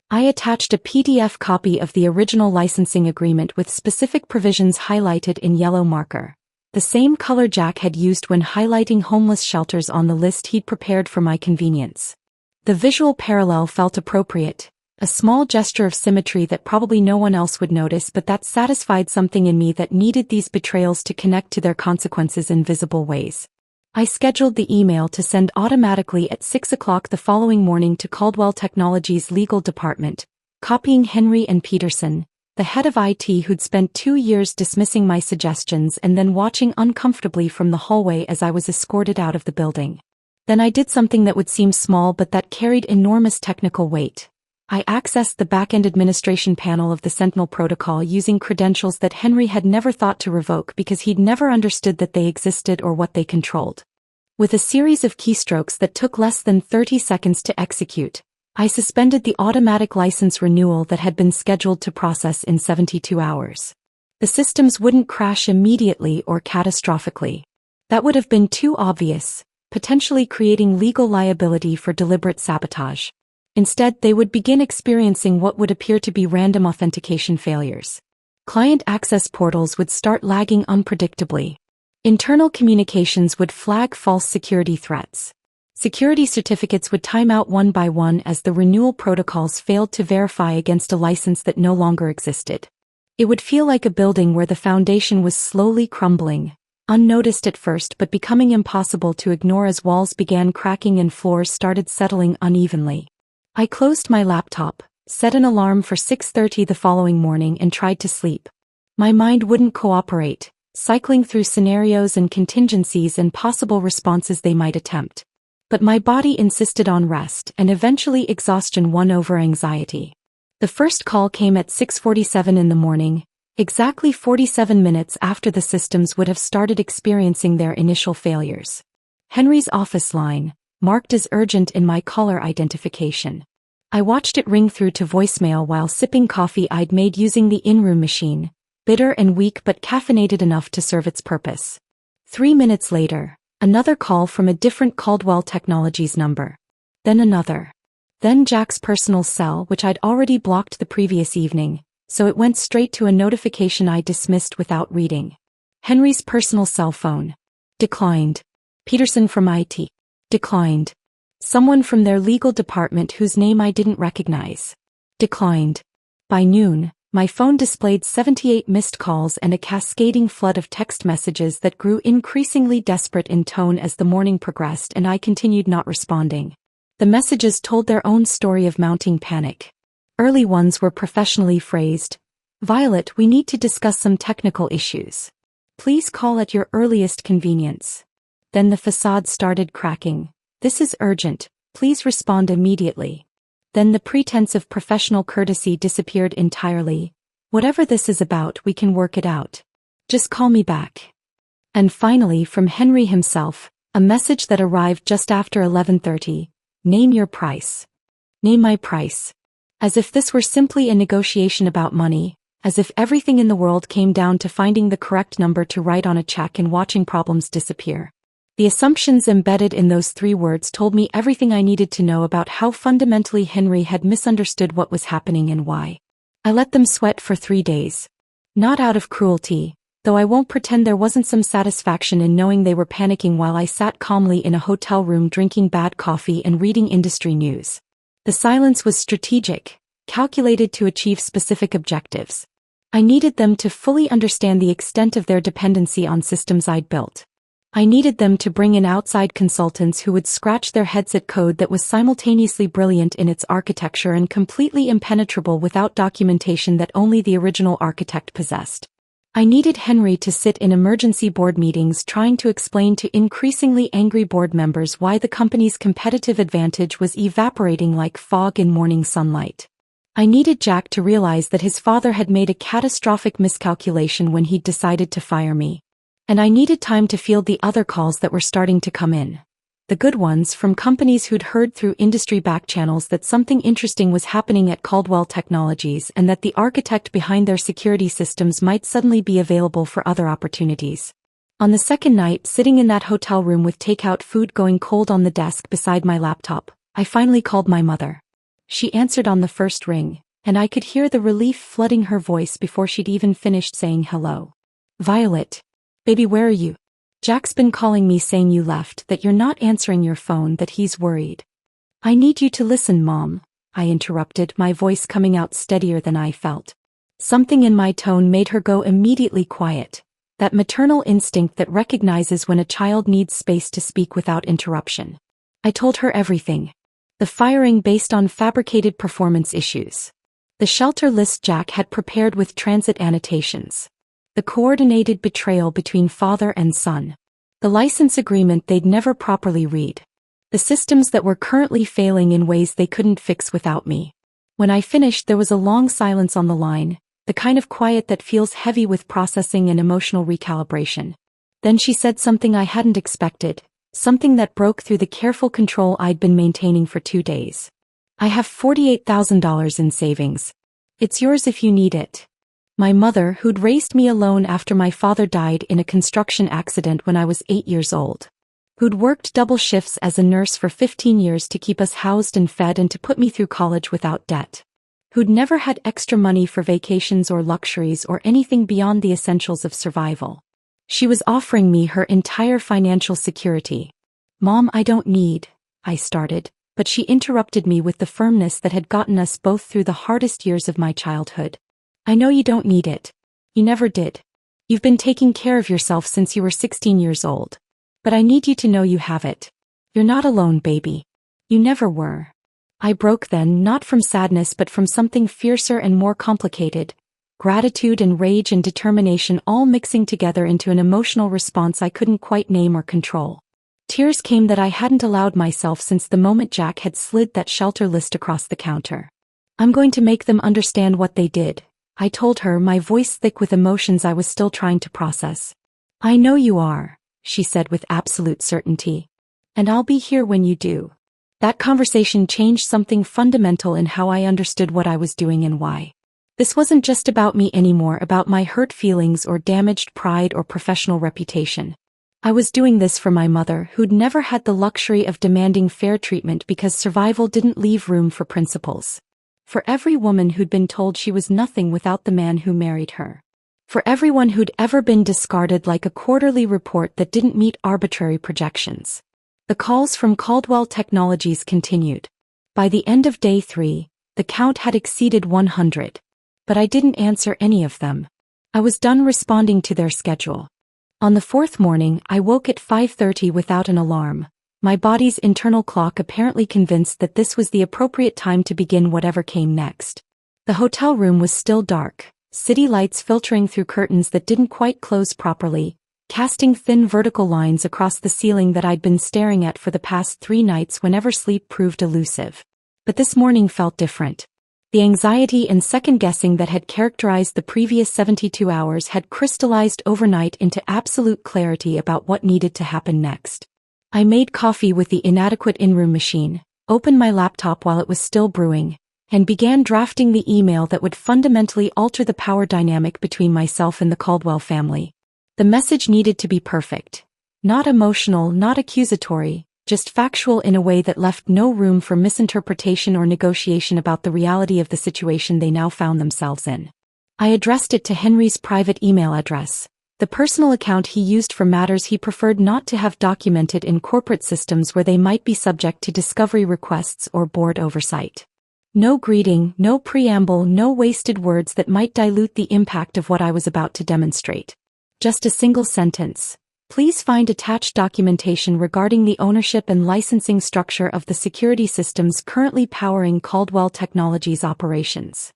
S1: I attached a PDF copy of the original licensing agreement with specific provisions highlighted in yellow marker, the same color Jack had used when highlighting homeless shelters on the list he'd prepared for my convenience. The visual parallel felt appropriate. A small gesture of symmetry that probably no one else would notice, but that satisfied something in me that needed these betrayals to connect to their consequences in visible ways. I scheduled the email to send automatically at 6 o'clock the following morning to Caldwell Technologies' legal department, copying Henry and Peterson, the head of IT who'd spent 2 years dismissing my suggestions and then watching uncomfortably from the hallway as I was escorted out of the building. Then I did something that would seem small but that carried enormous technical weight. I accessed the back-end administration panel of the Sentinel protocol using credentials that Henry had never thought to revoke because he'd never understood that they existed or what they controlled. With a series of keystrokes that took less than 30 seconds to execute, I suspended the automatic license renewal that had been scheduled to process in 72 hours. The systems wouldn't crash immediately or catastrophically. That would have been too obvious, potentially creating legal liability for deliberate sabotage. Instead, they would begin experiencing what would appear to be random authentication failures. Client access portals would start lagging unpredictably. Internal communications would flag false security threats. Security certificates would time out one by one as the renewal protocols failed to verify against a license that no longer existed. It would feel like a building where the foundation was slowly crumbling, unnoticed at first but becoming impossible to ignore as walls began cracking and floors started settling unevenly. I closed my laptop, set an alarm for 6:30 the following morning and tried to sleep. My mind wouldn't cooperate, cycling through scenarios and contingencies and possible responses they might attempt. But my body insisted on rest and eventually exhaustion won over anxiety. The first call came at 6:47 in the morning, exactly 47 minutes after the systems would have started experiencing their initial failures. Henry's office line, marked as urgent in my caller identification. I watched it ring through to voicemail while sipping coffee I'd made using the in-room machine, bitter and weak but caffeinated enough to serve its purpose. 3 minutes later, another call from a different Caldwell Technologies number. Then another. Then Jack's personal cell, which I'd already blocked the previous evening, so it went straight to a notification I dismissed without reading. Henry's personal cell phone. Declined. Peterson from IT. Declined. Someone from their legal department whose name I didn't recognize. Declined. By noon, my phone displayed 78 missed calls and a cascading flood of text messages that grew increasingly desperate in tone as the morning progressed and I continued not responding. The messages told their own story of mounting panic. Early ones were professionally phrased. "Violet, we need to discuss some technical issues. Please call at your earliest convenience." Then the facade started cracking. "This is urgent, please respond immediately." Then the pretense of professional courtesy disappeared entirely. "Whatever this is about, we can work it out. Just call me back." And finally from Henry himself, a message that arrived just after 11:30. "Name your price." Name my price. As if this were simply a negotiation about money, as if everything in the world came down to finding the correct number to write on a check and watching problems disappear. The assumptions embedded in those 3 words told me everything I needed to know about how fundamentally Henry had misunderstood what was happening and why. I let them sweat for 3 days. Not out of cruelty, though I won't pretend there wasn't some satisfaction in knowing they were panicking while I sat calmly in a hotel room drinking bad coffee and reading industry news. The silence was strategic, calculated to achieve specific objectives. I needed them to fully understand the extent of their dependency on systems I'd built. I needed them to bring in outside consultants who would scratch their heads at code that was simultaneously brilliant in its architecture and completely impenetrable without documentation that only the original architect possessed. I needed Henry to sit in emergency board meetings trying to explain to increasingly angry board members why the company's competitive advantage was evaporating like fog in morning sunlight. I needed Jack to realize that his father had made a catastrophic miscalculation when he'd decided to fire me. And I needed time to field the other calls that were starting to come in. The good ones from companies who'd heard through industry back channels that something interesting was happening at Caldwell Technologies and that the architect behind their security systems might suddenly be available for other opportunities. On the second night, sitting in that hotel room with takeout food going cold on the desk beside my laptop, I finally called my mother. She answered on the first ring, and I could hear the relief flooding her voice before she'd even finished saying hello. "Violet. Baby, where are you? Jack's been calling me saying you left, that you're not answering your phone, that he's worried." "I need you to listen, Mom," I interrupted, my voice coming out steadier than I felt. Something in my tone made her go immediately quiet, that maternal instinct that recognizes when a child needs space to speak without interruption. I told her everything. The firing based on fabricated performance issues. The shelter list Jack had prepared with transit annotations. The coordinated betrayal between father and son. The license agreement they'd never properly read. The systems that were currently failing in ways they couldn't fix without me. When I finished, there was a long silence on the line, the kind of quiet that feels heavy with processing and emotional recalibration. Then she said something I hadn't expected, something that broke through the careful control I'd been maintaining for 2 days. "I have $48,000 in savings. It's yours if you need it." My mother, who'd raised me alone after my father died in a construction accident when I was 8 years old. Who'd worked double shifts as a nurse for 15 years to keep us housed and fed and to put me through college without debt. Who'd never had extra money for vacations or luxuries or anything beyond the essentials of survival. She was offering me her entire financial security. "Mom, I don't need," I started, but she interrupted me with the firmness that had gotten us both through the hardest years of my childhood. "I know you don't need it. You never did. You've been taking care of yourself since you were 16 years old. But I need you to know you have it. You're not alone, baby. You never were." I broke then, not from sadness but from something fiercer and more complicated. Gratitude and rage and determination all mixing together into an emotional response I couldn't quite name or control. Tears came that I hadn't allowed myself since the moment Jack had slid that shelter list across the counter. "I'm going to make them understand what they did," I told her, my voice thick with emotions I was still trying to process. "I know you are," she said with absolute certainty. "And I'll be here when you do." That conversation changed something fundamental in how I understood what I was doing and why. This wasn't just about me anymore, about my hurt feelings or damaged pride or professional reputation. I was doing this for my mother, who'd never had the luxury of demanding fair treatment because survival didn't leave room for principles. For every woman who'd been told she was nothing without the man who married her. For everyone who'd ever been discarded like a quarterly report that didn't meet arbitrary projections. The calls from Caldwell Technologies continued. By the end of day 3, the count had exceeded 100. But I didn't answer any of them. I was done responding to their schedule. On the 4th morning, I woke at 5:30 without an alarm. My body's internal clock apparently convinced that this was the appropriate time to begin whatever came next. The hotel room was still dark, city lights filtering through curtains that didn't quite close properly, casting thin vertical lines across the ceiling that I'd been staring at for the past 3 nights whenever sleep proved elusive. But this morning felt different. The anxiety and second-guessing that had characterized the previous 72 hours had crystallized overnight into absolute clarity about what needed to happen next. I made coffee with the inadequate in-room machine, opened my laptop while it was still brewing, and began drafting the email that would fundamentally alter the power dynamic between myself and the Caldwell family. The message needed to be perfect. Not emotional, not accusatory, just factual in a way that left no room for misinterpretation or negotiation about the reality of the situation they now found themselves in. I addressed it to Henry's private email address, the personal account he used for matters he preferred not to have documented in corporate systems where they might be subject to discovery requests or board oversight. No greeting, no preamble, no wasted words that might dilute the impact of what I was about to demonstrate. Just a single sentence. Please find attached documentation regarding the ownership and licensing structure of the security systems currently powering Caldwell Technologies operations.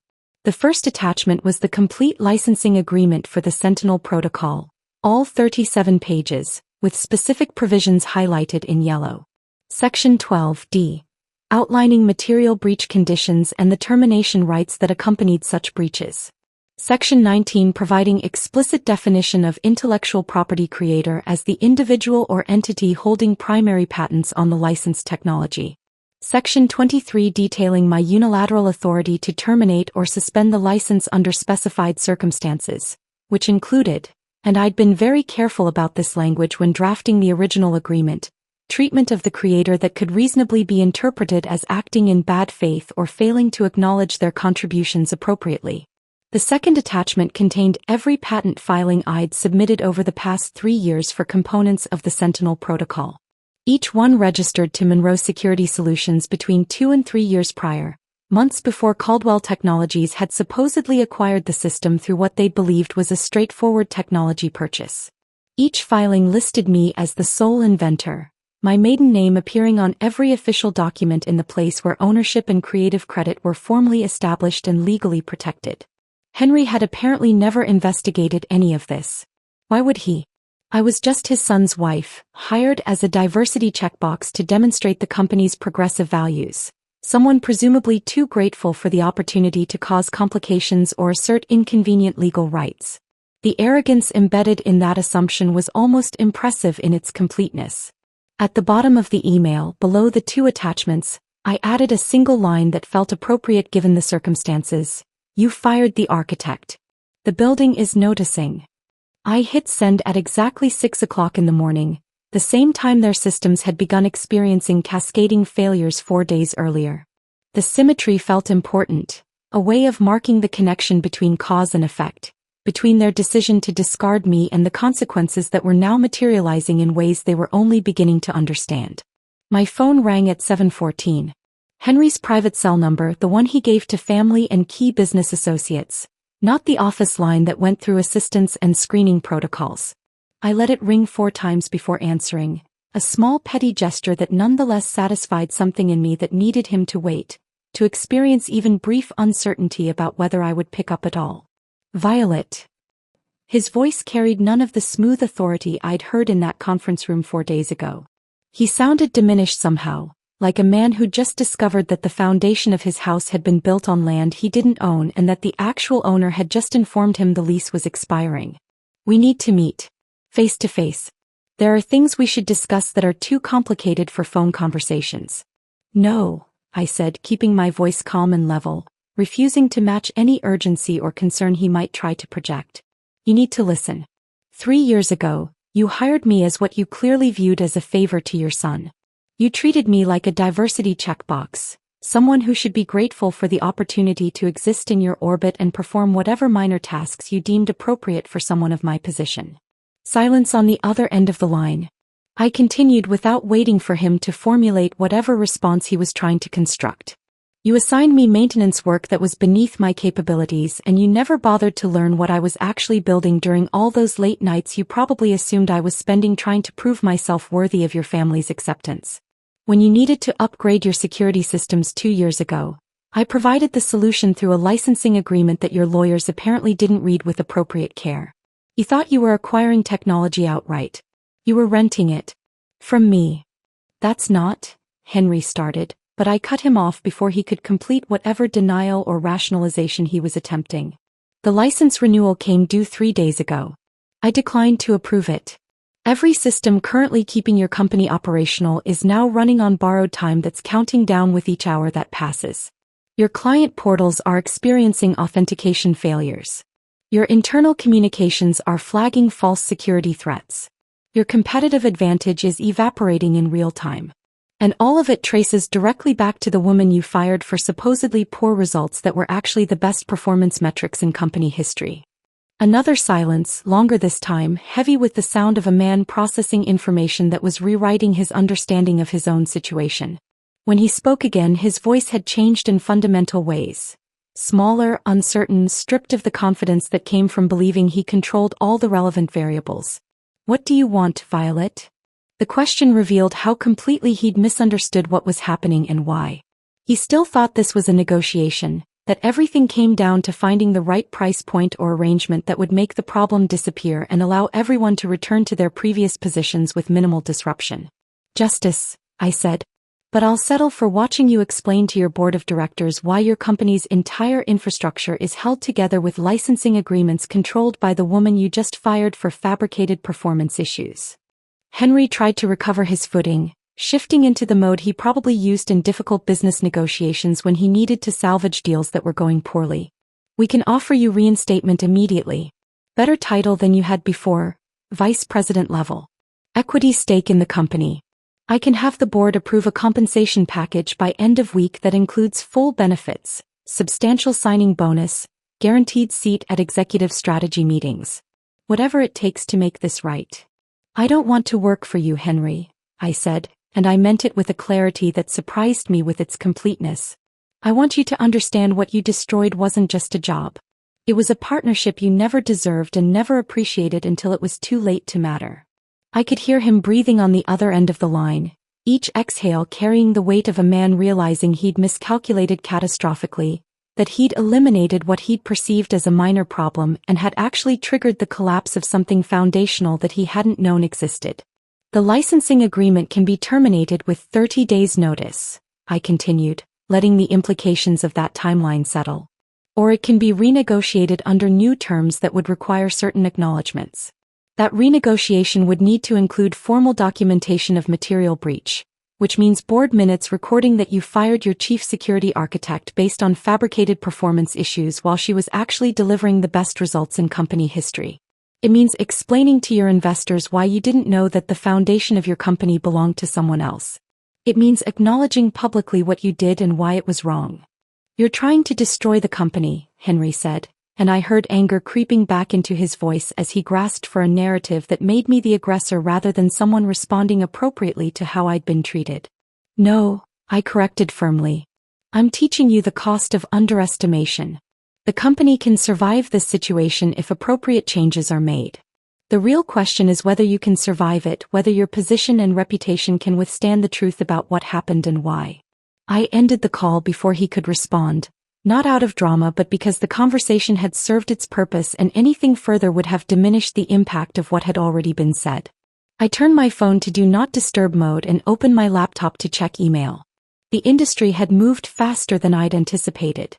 S1: The first attachment was the complete licensing agreement for the Sentinel Protocol, all 37 pages, with specific provisions highlighted in yellow. Section 12D. Outlining material breach conditions and the termination rights that accompanied such breaches. Section 19 providing explicit definition of intellectual property creator as the individual or entity holding primary patents on the licensed technology. Section 23 detailing my unilateral authority to terminate or suspend the license under specified circumstances, which included, and I'd been very careful about this language when drafting the original agreement, treatment of the creator that could reasonably be interpreted as acting in bad faith or failing to acknowledge their contributions appropriately. The second attachment contained every patent filing I'd submitted over the past 3 years for components of the Sentinel Protocol. Each one registered to Monroe Security Solutions between 2 and 3 years prior, months before Caldwell Technologies had supposedly acquired the system through what they believed was a straightforward technology purchase. Each filing listed me as the sole inventor, my maiden name appearing on every official document in the place where ownership and creative credit were formally established and legally protected. Henry had apparently never investigated any of this. Why would he? I was just his son's wife, hired as a diversity checkbox to demonstrate the company's progressive values, someone presumably too grateful for the opportunity to cause complications or assert inconvenient legal rights. The arrogance embedded in that assumption was almost impressive in its completeness. At the bottom of the email, below the 2 attachments, I added a single line that felt appropriate given the circumstances. You fired the architect. The building is noticing. I hit send at exactly 6 o'clock in the morning, the same time their systems had begun experiencing cascading failures 4 days earlier. The symmetry felt important, a way of marking the connection between cause and effect, between their decision to discard me and the consequences that were now materializing in ways they were only beginning to understand. My phone rang at 7:14. Henry's private cell number, the one he gave to family and key business associates, not the office line that went through assistance and screening protocols. I let it ring 4 times before answering, a small petty gesture that nonetheless satisfied something in me that needed him to wait, to experience even brief uncertainty about whether I would pick up at all. Violet. His voice carried none of the smooth authority I'd heard in that conference room 4 days ago. He sounded diminished somehow, like a man who'd just discovered that the foundation of his house had been built on land he didn't own and that the actual owner had just informed him the lease was expiring. We need to meet. Face to face. There are things we should discuss that are too complicated for phone conversations. No, I said, keeping my voice calm and level, refusing to match any urgency or concern he might try to project. You need to listen. 3 years ago, you hired me as what you clearly viewed as a favor to your son. You treated me like a diversity checkbox, someone who should be grateful for the opportunity to exist in your orbit and perform whatever minor tasks you deemed appropriate for someone of my position. Silence on the other end of the line. I continued without waiting for him to formulate whatever response he was trying to construct. You assigned me maintenance work that was beneath my capabilities, and you never bothered to learn what I was actually building during all those late nights you probably assumed I was spending trying to prove myself worthy of your family's acceptance. When you needed to upgrade your security systems 2 years ago, I provided the solution through a licensing agreement that your lawyers apparently didn't read with appropriate care. You thought you were acquiring technology outright. You were renting it. From me. That's not, Henry started, but I cut him off before he could complete whatever denial or rationalization he was attempting. The license renewal came due 3 days ago. I declined to approve it. Every system currently keeping your company operational is now running on borrowed time that's counting down with each hour that passes. Your client portals are experiencing authentication failures. Your internal communications are flagging false security threats. Your competitive advantage is evaporating in real time. And all of it traces directly back to the woman you fired for supposedly poor results that were actually the best performance metrics in company history. Another silence, longer this time, heavy with the sound of a man processing information that was rewriting his understanding of his own situation. When he spoke again, his voice had changed in fundamental ways. Smaller, uncertain, stripped of the confidence that came from believing he controlled all the relevant variables. "What do you want, Violet?" The question revealed how completely he'd misunderstood what was happening and why. He still thought this was a negotiation, that everything came down to finding the right price point or arrangement that would make the problem disappear and allow everyone to return to their previous positions with minimal disruption. "Justice," I said. "But I'll settle for watching you explain to your board of directors why your company's entire infrastructure is held together with licensing agreements controlled by the woman you just fired for fabricated performance issues." Henry tried to recover his footing, shifting into the mode he probably used in difficult business negotiations when he needed to salvage deals that were going poorly. "We can offer you reinstatement immediately. Better title than you had before, vice president level. Equity stake in the company. I can have the board approve a compensation package by end of week that includes full benefits, substantial signing bonus, guaranteed seat at executive strategy meetings. Whatever it takes to make this right." "I don't want to work for you, Henry," I said, and I meant it with a clarity that surprised me with its completeness. "I want you to understand what you destroyed wasn't just a job. It was a partnership you never deserved and never appreciated until it was too late to matter." I could hear him breathing on the other end of the line, each exhale carrying the weight of a man realizing he'd miscalculated catastrophically, that he'd eliminated what he'd perceived as a minor problem and had actually triggered the collapse of something foundational that he hadn't known existed. "The licensing agreement can be terminated with 30 days' notice," I continued, letting the implications of that timeline settle. "Or it can be renegotiated under new terms that would require certain acknowledgments. That renegotiation would need to include formal documentation of material breach, which means board minutes recording that you fired your chief security architect based on fabricated performance issues while she was actually delivering the best results in company history. It means explaining to your investors why you didn't know that the foundation of your company belonged to someone else. It means acknowledging publicly what you did and why it was wrong." "You're trying to destroy the company," Henry said, and I heard anger creeping back into his voice as he grasped for a narrative that made me the aggressor rather than someone responding appropriately to how I'd been treated. "No," I corrected firmly. "I'm teaching you the cost of underestimation. The company can survive this situation if appropriate changes are made. The real question is whether you can survive it, whether your position and reputation can withstand the truth about what happened and why." I ended the call before he could respond, not out of drama but because the conversation had served its purpose and anything further would have diminished the impact of what had already been said. I turned my phone to do not disturb mode and opened my laptop to check email. The industry had moved faster than I'd anticipated.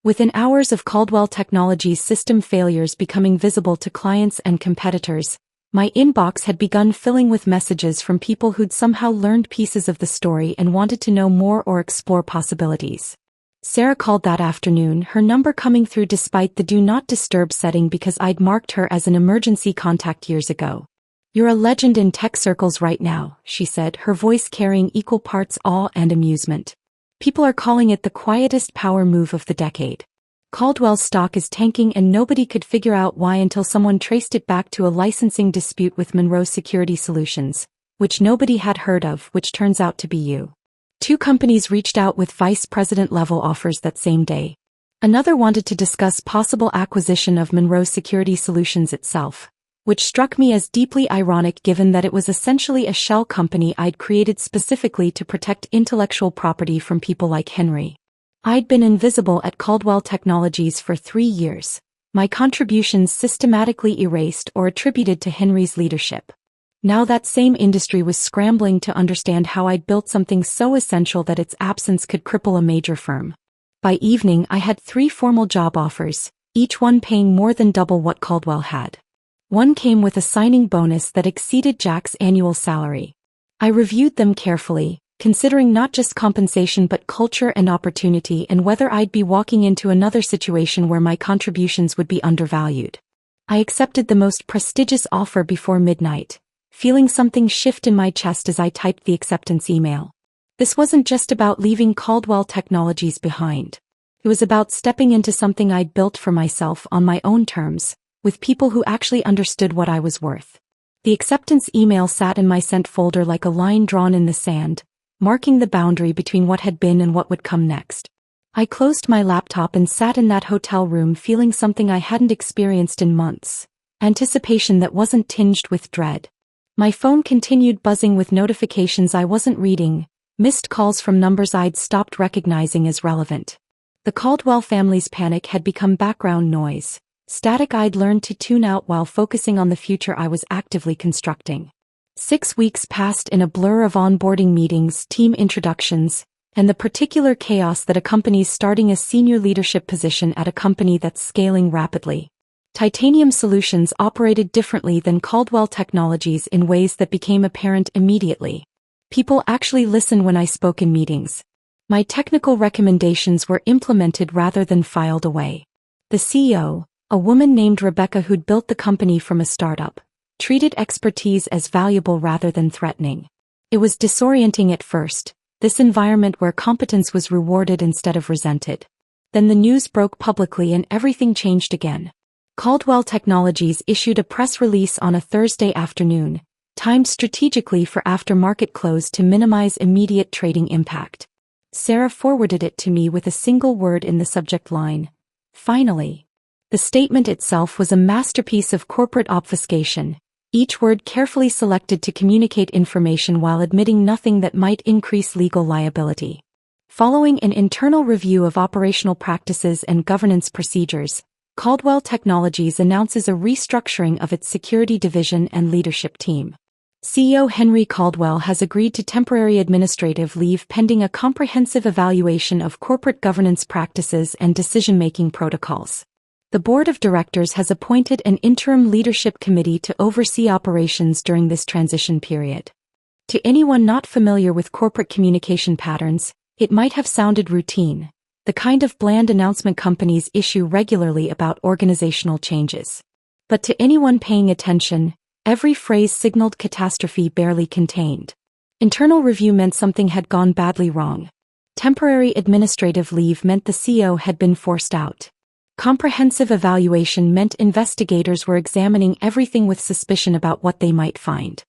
S1: Within hours of Caldwell Technologies' system failures becoming visible to clients and competitors, my inbox had begun filling with messages from people who'd somehow learned pieces of the story and wanted to know more or explore possibilities. Sarah called that afternoon, her number coming through despite the do not disturb setting because I'd marked her as an emergency contact years ago. "You're a legend in tech circles right now," she said, her voice carrying equal parts awe and amusement. "People are calling it the quietest power move of the decade. Caldwell's stock is tanking and nobody could figure out why until someone traced it back to a licensing dispute with Monroe Security Solutions, which nobody had heard of, which turns out to be you." 2 companies reached out with vice president level offers that same day. Another wanted to discuss possible acquisition of Monroe Security Solutions itself, which struck me as deeply ironic given that it was essentially a shell company I'd created specifically to protect intellectual property from people like Henry. I'd been invisible at Caldwell Technologies for 3 years, my contributions systematically erased or attributed to Henry's leadership. Now that same industry was scrambling to understand how I'd built something so essential that its absence could cripple a major firm. By evening I had 3 formal job offers, each one paying more than double what Caldwell had. One came with a signing bonus that exceeded Jack's annual salary. I reviewed them carefully, considering not just compensation but culture and opportunity and whether I'd be walking into another situation where my contributions would be undervalued. I accepted the most prestigious offer before midnight, feeling something shift in my chest as I typed the acceptance email. This wasn't just about leaving Caldwell Technologies behind. It was about stepping into something I'd built for myself on my own terms, with people who actually understood what I was worth. The acceptance email sat in my sent folder like a line drawn in the sand, marking the boundary between what had been and what would come next. I closed my laptop and sat in that hotel room feeling something I hadn't experienced in months, anticipation that wasn't tinged with dread. My phone continued buzzing with notifications I wasn't reading, missed calls from numbers I'd stopped recognizing as relevant. The Caldwell family's panic had become background noise, static I'd learned to tune out while focusing on the future I was actively constructing. 6 weeks passed in a blur of onboarding meetings, team introductions, and the particular chaos that accompanies starting a senior leadership position at a company that's scaling rapidly. Titanium Solutions operated differently than Caldwell Technologies in ways that became apparent immediately. People actually listened when I spoke in meetings. My technical recommendations were implemented rather than filed away. The CEO, a woman named Rebecca who'd built the company from a startup, treated expertise as valuable rather than threatening. It was disorienting at first, this environment where competence was rewarded instead of resented. Then the news broke publicly and everything changed again. Caldwell Technologies issued a press release on a Thursday afternoon, timed strategically for after-market close to minimize immediate trading impact. Sarah forwarded it to me with a single word in the subject line: finally. The statement itself was a masterpiece of corporate obfuscation, each word carefully selected to communicate information while admitting nothing that might increase legal liability. Following an internal review of operational practices and governance procedures, Caldwell Technologies announces a restructuring of its security division and leadership team. CEO Henry Caldwell has agreed to temporary administrative leave pending a comprehensive evaluation of corporate governance practices and decision-making protocols. The board of directors has appointed an interim leadership committee to oversee operations during this transition period. To anyone not familiar with corporate communication patterns, it might have sounded routine, the kind of bland announcement companies issue regularly about organizational changes. But to anyone paying attention, every phrase signaled catastrophe barely contained. Internal review meant something had gone badly wrong. Temporary administrative leave meant the CEO had been forced out. Comprehensive evaluation meant investigators were examining everything with suspicion about what they might find.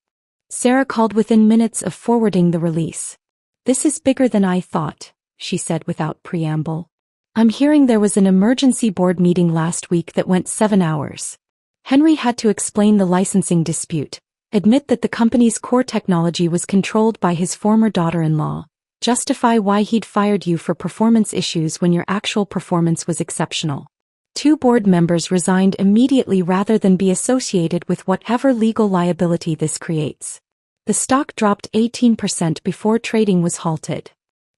S1: Sarah called within minutes of forwarding the release. "This is bigger than I thought," she said without preamble. "I'm hearing there was an emergency board meeting last week that went 7 hours. Henry had to explain the licensing dispute, admit that the company's core technology was controlled by his former daughter-in-law, justify why he'd fired you for performance issues when your actual performance was exceptional. 2 board members resigned immediately rather than be associated with whatever legal liability this creates." The stock dropped 18% before trading was halted.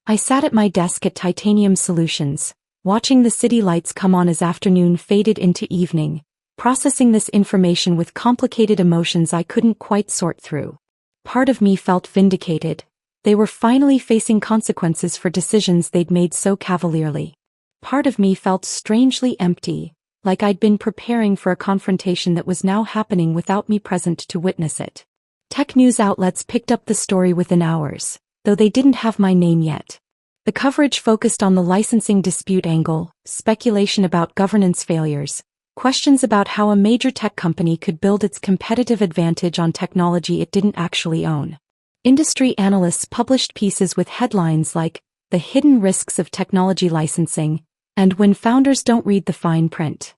S1: I sat at my desk at Titanium Solutions, watching the city lights come on as afternoon faded into evening, processing this information with complicated emotions I couldn't quite sort through. Part of me felt vindicated. They were finally facing consequences for decisions they'd made so cavalierly. Part of me felt strangely empty, like I'd been preparing for a confrontation that was now happening without me present to witness it. Tech news outlets picked up the story within hours, though they didn't have my name yet. The coverage focused on the licensing dispute angle, speculation about governance failures, questions about how a major tech company could build its competitive advantage on technology it didn't actually own. Industry analysts published pieces with headlines like, "The Hidden Risks of Technology Licensing," and "When Founders Don't Read the Fine Print."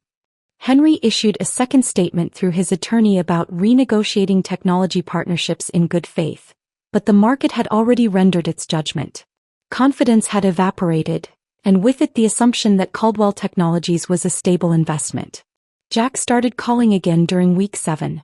S1: Henry issued a second statement through his attorney about renegotiating technology partnerships in good faith, but the market had already rendered its judgment. Confidence had evaporated, and with it the assumption that Caldwell Technologies was a stable investment. Jack started calling again during week 7.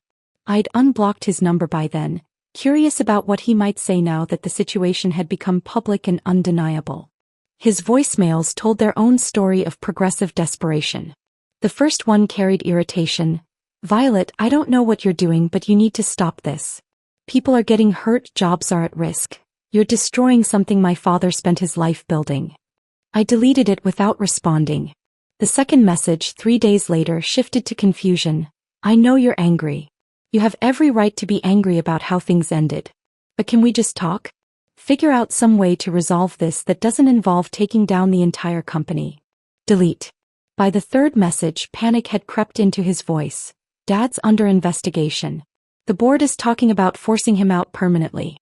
S1: I'd unblocked his number by then, curious about what he might say now that the situation had become public and undeniable. His voicemails told their own story of progressive desperation. The first one carried irritation. Violet, I don't know what you're doing, but you need to stop this. People are getting hurt, jobs are at risk. You're destroying something my father spent his life building. I deleted it without responding. The second message, 3 days later, shifted to confusion. I know you're angry. You have every right to be angry about how things ended. But can we just talk? Figure out some way to resolve this that doesn't involve taking down the entire company. Delete. By the third message, panic had crept into his voice. Dad's under investigation. The board is talking about forcing him out permanently.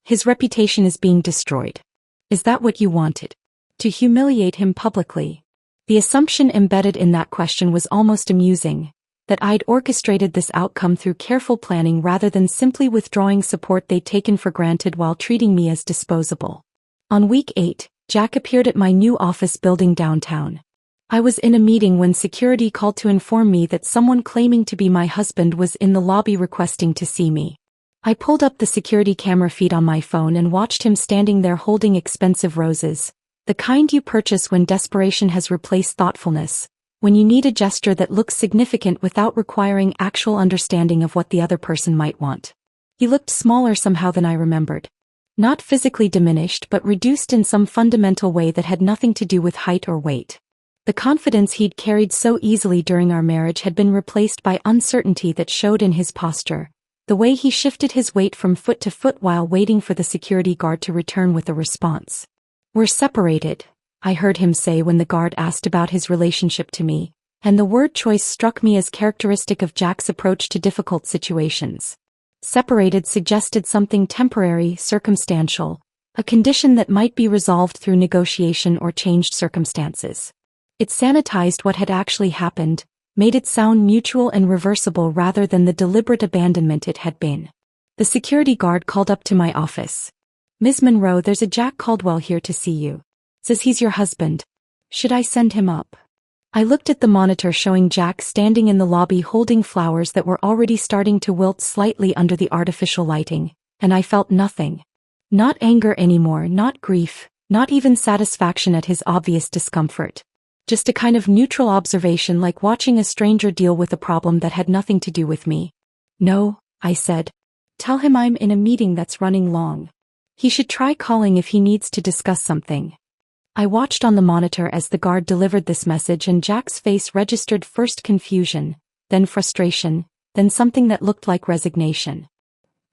S1: His reputation is being destroyed. Is that what you wanted? To humiliate him publicly? The assumption embedded in that question was almost amusing, that I'd orchestrated this outcome through careful planning rather than simply withdrawing support they'd taken for granted while treating me as disposable. On week 8, Jack appeared at my new office building downtown. I was in a meeting when security called to inform me that someone claiming to be my husband was in the lobby requesting to see me. I pulled up the security camera feed on my phone and watched him standing there holding expensive roses, the kind you purchase when desperation has replaced thoughtfulness, when you need a gesture that looks significant without requiring actual understanding of what the other person might want. He looked smaller somehow than I remembered. Not physically diminished but reduced in some fundamental way that had nothing to do with height or weight. The confidence he'd carried so easily during our marriage had been replaced by uncertainty that showed in his posture, the way he shifted his weight from foot to foot while waiting for the security guard to return with a response. We're separated, I heard him say when the guard asked about his relationship to me, and the word choice struck me as characteristic of Jack's approach to difficult situations. Separated suggested something temporary, circumstantial, a condition that might be resolved through negotiation or changed circumstances. It sanitized what had actually happened, made it sound mutual and reversible rather than the deliberate abandonment it had been. The security guard called up to my office. Ms. Monroe, there's a Jack Caldwell here to see you. Says he's your husband. Should I send him up? I looked at the monitor showing Jack standing in the lobby holding flowers that were already starting to wilt slightly under the artificial lighting, and I felt nothing. Not anger anymore, not grief, not even satisfaction at his obvious discomfort. Just a kind of neutral observation, like watching a stranger deal with a problem that had nothing to do with me. No, I said. Tell him I'm in a meeting that's running long. He should try calling if he needs to discuss something. I watched on the monitor as the guard delivered this message, and Jack's face registered first confusion, then frustration, then something that looked like resignation.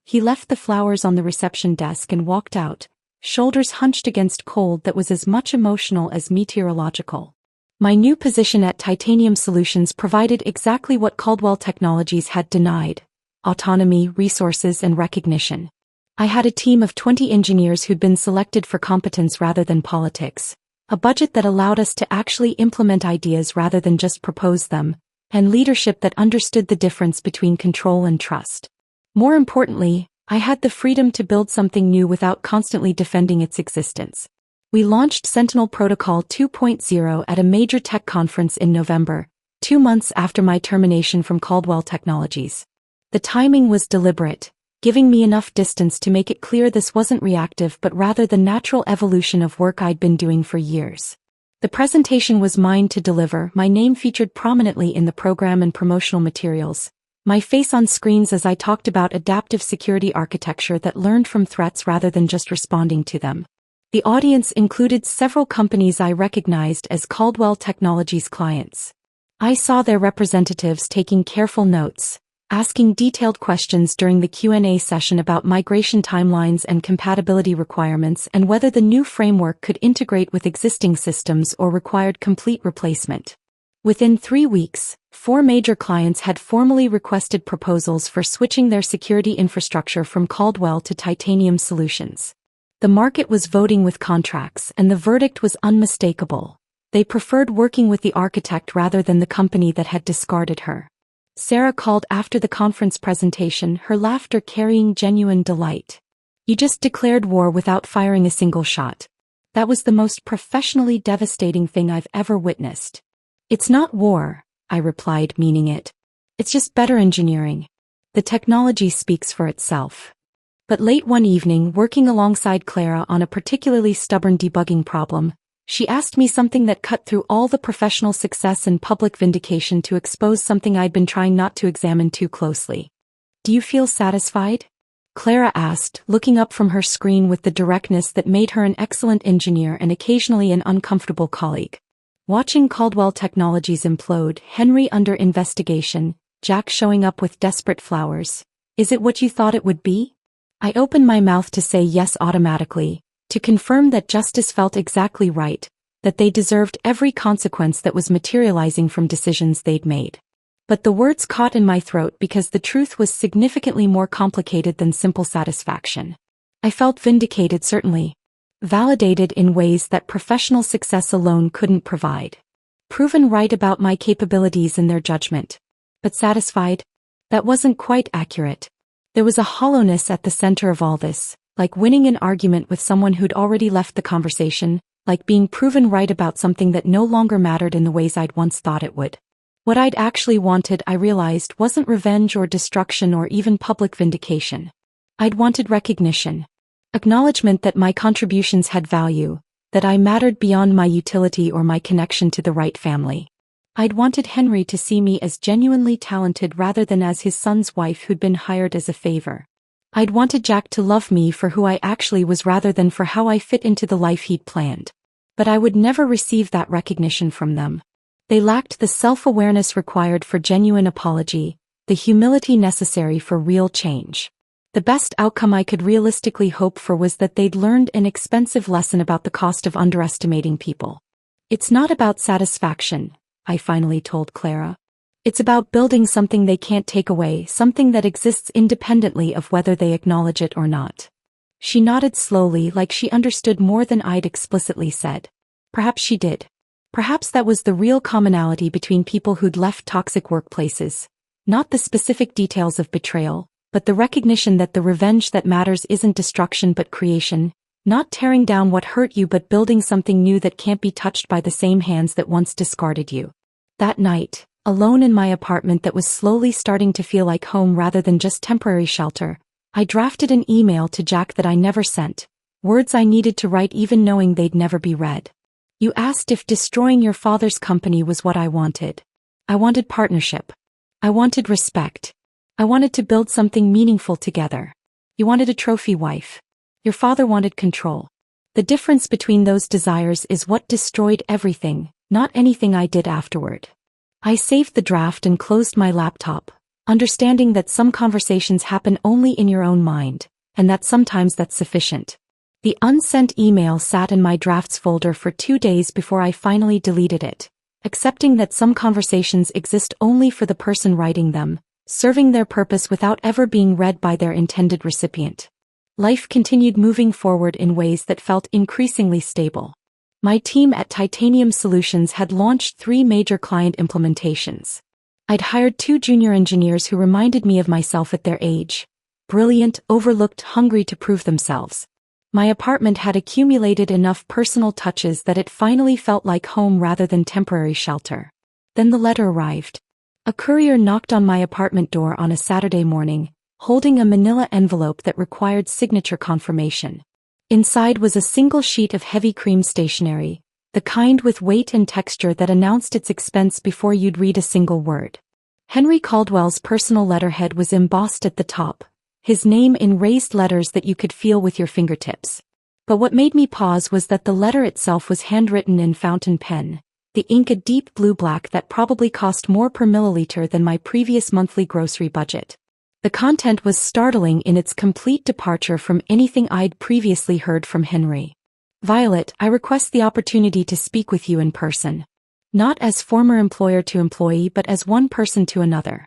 S1: He left the flowers on the reception desk and walked out, shoulders hunched against cold that was as much emotional as meteorological. My new position at Titanium Solutions provided exactly what Caldwell Technologies had denied: autonomy, resources, and recognition. I had a team of 20 engineers who'd been selected for competence rather than politics, a budget that allowed us to actually implement ideas rather than just propose them, and leadership that understood the difference between control and trust. More importantly, I had the freedom to build something new without constantly defending its existence. We launched Sentinel Protocol 2.0 at a major tech conference in November, 2 months after my termination from Caldwell Technologies. The timing was deliberate, giving me enough distance to make it clear this wasn't reactive but rather the natural evolution of work I'd been doing for years. The presentation was mine to deliver, my name featured prominently in the program and promotional materials, my face on screens as I talked about adaptive security architecture that learned from threats rather than just responding to them. The audience included several companies I recognized as Caldwell Technologies clients. I saw their representatives taking careful notes, asking detailed questions during the Q&A session about migration timelines and compatibility requirements and whether the new framework could integrate with existing systems or required complete replacement. Within 3 weeks, 4 major clients had formally requested proposals for switching their security infrastructure from Caldwell to Titanium Solutions. The market was voting with contracts, and the verdict was unmistakable. They preferred working with the architect rather than the company that had discarded her. Sarah called after the conference presentation, her laughter carrying genuine delight. You just declared war without firing a single shot. That was the most professionally devastating thing I've ever witnessed. It's not war, I replied, meaning it. It's just better engineering. The technology speaks for itself. But late one evening, working alongside Clara on a particularly stubborn debugging problem, She asked me something that cut through all the professional success and public vindication to expose something I'd been trying not to examine too closely. "Do you feel satisfied?" Clara asked, looking up from her screen with the directness that made her an excellent engineer and occasionally an uncomfortable colleague. Watching Caldwell Technologies implode, Henry under investigation, Jack showing up with desperate flowers. "Is it what you thought it would be?" I opened my mouth to say yes automatically, to confirm that justice felt exactly right, that they deserved every consequence that was materializing from decisions they'd made. But the words caught in my throat because the truth was significantly more complicated than simple satisfaction. I felt vindicated, certainly. Validated in ways that professional success alone couldn't provide. Proven right about my capabilities in their judgment. But satisfied? That wasn't quite accurate. There was a hollowness at the center of all this, like winning an argument with someone who'd already left the conversation, like being proven right about something that no longer mattered in the ways I'd once thought it would. What I'd actually wanted, I realized, wasn't revenge or destruction or even public vindication. I'd wanted recognition. Acknowledgement that my contributions had value, that I mattered beyond my utility or my connection to the right family. I'd wanted Henry to see me as genuinely talented rather than as his son's wife who'd been hired as a favor. I'd wanted Jack to love me for who I actually was rather than for how I fit into the life he'd planned. But I would never receive that recognition from them. They lacked the self-awareness required for genuine apology, the humility necessary for real change. The best outcome I could realistically hope for was that they'd learned an expensive lesson about the cost of underestimating people. "It's not about satisfaction," I finally told Clara. "It's about building something they can't take away, something that exists independently of whether they acknowledge it or not." She nodded slowly, like she understood more than I'd explicitly said. Perhaps she did. Perhaps that was the real commonality between people who'd left toxic workplaces. Not the specific details of betrayal, but the recognition that the revenge that matters isn't destruction but creation, not tearing down what hurt you but building something new that can't be touched by the same hands that once discarded you. That night, alone in my apartment that was slowly starting to feel like home rather than just temporary shelter, I drafted an email to Jack that I never sent, words I needed to write even knowing they'd never be read. "You asked if destroying your father's company was what I wanted. I wanted partnership. I wanted respect. I wanted to build something meaningful together. You wanted a trophy wife. Your father wanted control. The difference between those desires is what destroyed everything, not anything I did afterward." I saved the draft and closed my laptop, understanding that some conversations happen only in your own mind, and that sometimes that's sufficient. The unsent email sat in my drafts folder for 2 days before I finally deleted it, accepting that some conversations exist only for the person writing them, serving their purpose without ever being read by their intended recipient. Life continued moving forward in ways that felt increasingly stable. My team at Titanium Solutions had launched 3 major client implementations. I'd hired 2 junior engineers who reminded me of myself at their age. Brilliant, overlooked, hungry to prove themselves. My apartment had accumulated enough personal touches that it finally felt like home rather than temporary shelter. Then the letter arrived. A courier knocked on my apartment door on a Saturday morning, holding a manila envelope that required signature confirmation. Inside was a single sheet of heavy cream stationery, the kind with weight and texture that announced its expense before you'd read a single word. Henry Caldwell's personal letterhead was embossed at the top, his name in raised letters that you could feel with your fingertips. But what made me pause was that the letter itself was handwritten in fountain pen, the ink a deep blue-black that probably cost more per milliliter than my previous monthly grocery budget. The content was startling in its complete departure from anything I'd previously heard from Henry. "Violet, I request the opportunity to speak with you in person. Not as former employer to employee but as one person to another.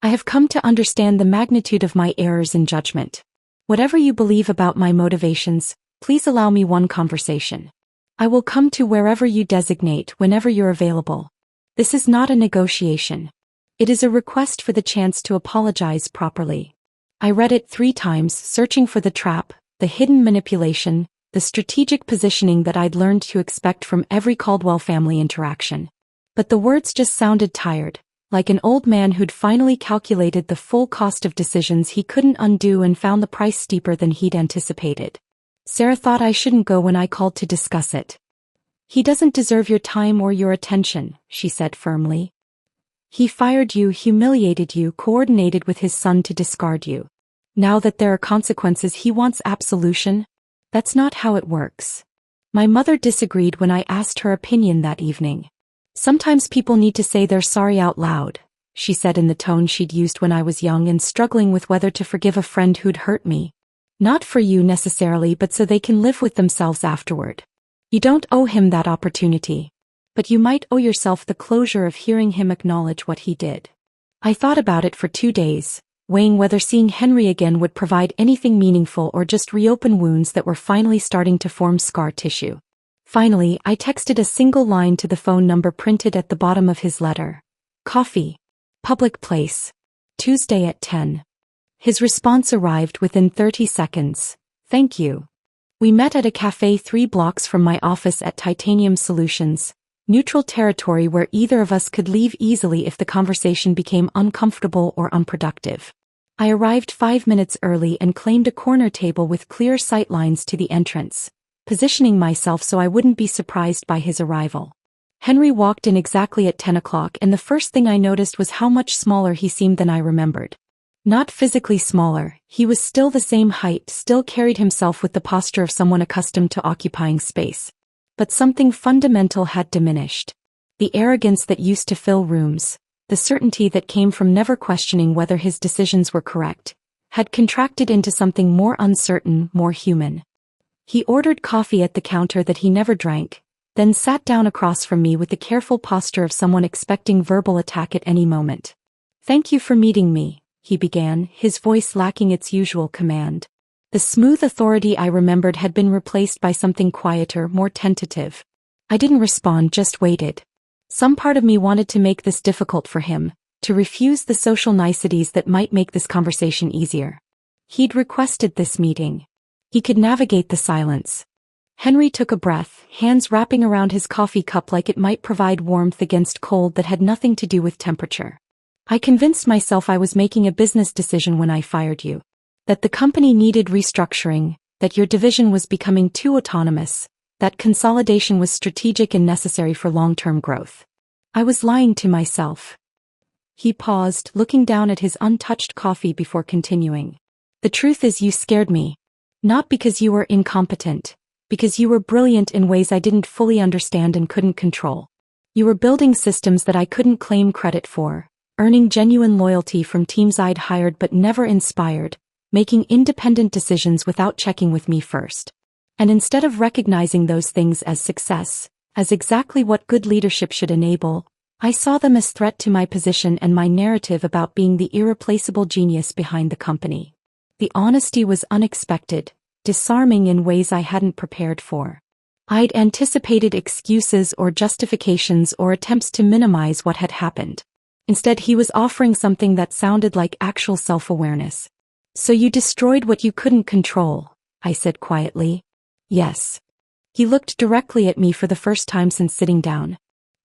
S1: I have come to understand the magnitude of my errors in judgment. Whatever you believe about my motivations, please allow me one conversation. I will come to wherever you designate whenever you're available. This is not a negotiation. It is a request for the chance to apologize properly." I read it 3 times, searching for the trap, the hidden manipulation, the strategic positioning that I'd learned to expect from every Caldwell family interaction. But the words just sounded tired, like an old man who'd finally calculated the full cost of decisions he couldn't undo and found the price steeper than he'd anticipated. "Sarah thought I shouldn't go when I called to discuss it. He doesn't deserve your time or your attention, she said firmly. He fired you, humiliated you, coordinated with his son to discard you. Now that there are consequences, he wants absolution? That's not how it works. My mother disagreed when I asked her opinion that evening. Sometimes people need to say they're sorry out loud, she said in the tone she'd used when I was young and struggling with whether to forgive a friend who'd hurt me. Not for you necessarily, but so they can live with themselves afterward. You don't owe him that opportunity. But you might owe yourself the closure of hearing him acknowledge what he did. I thought about it for 2 days, weighing whether seeing Henry again would provide anything meaningful or just reopen wounds that were finally starting to form scar tissue. Finally, I texted a single line to the phone number printed at the bottom of his letter. Coffee. Public place. Tuesday at 10. His response arrived within 30 seconds. Thank you. We met at a cafe 3 blocks from my office at Titanium Solutions, neutral territory where either of us could leave easily if the conversation became uncomfortable or unproductive. I arrived 5 minutes early and claimed a corner table with clear sightlines to the entrance, positioning myself so I wouldn't be surprised by his arrival. Henry walked in exactly at 10 o'clock, and the first thing I noticed was how much smaller he seemed than I remembered. Not physically smaller, he was still the same height, still carried himself with the posture of someone accustomed to occupying space. But something fundamental had diminished. The arrogance that used to fill rooms, the certainty that came from never questioning whether his decisions were correct, had contracted into something more uncertain, more human. He ordered coffee at the counter that he never drank, then sat down across from me with the careful posture of someone expecting verbal attack at any moment. Thank you for meeting me, he began, his voice lacking its usual command. The smooth authority I remembered had been replaced by something quieter, more tentative. I didn't respond, just waited. Some part of me wanted to make this difficult for him, to refuse the social niceties that might make this conversation easier. He'd requested this meeting. He could navigate the silence. Henry took a breath, hands wrapping around his coffee cup like it might provide warmth against cold that had nothing to do with temperature. I convinced myself I was making a business decision when I fired you. That the company needed restructuring, that your division was becoming too autonomous, that consolidation was strategic and necessary for long-term growth. I was lying to myself. He paused, looking down at his untouched coffee before continuing. The truth is, you scared me. Not because you were incompetent, because you were brilliant in ways I didn't fully understand and couldn't control. You were building systems that I couldn't claim credit for, earning genuine loyalty from teams I'd hired but never inspired, making independent decisions without checking with me first. And instead of recognizing those things as success, as exactly what good leadership should enable, I saw them as threat to my position and my narrative about being the irreplaceable genius behind the company. The honesty was unexpected, disarming in ways I hadn't prepared for. I'd anticipated excuses or justifications or attempts to minimize what had happened. Instead, he was offering something that sounded like actual self-awareness. So you destroyed what you couldn't control, I said quietly. Yes. He looked directly at me for the first time since sitting down.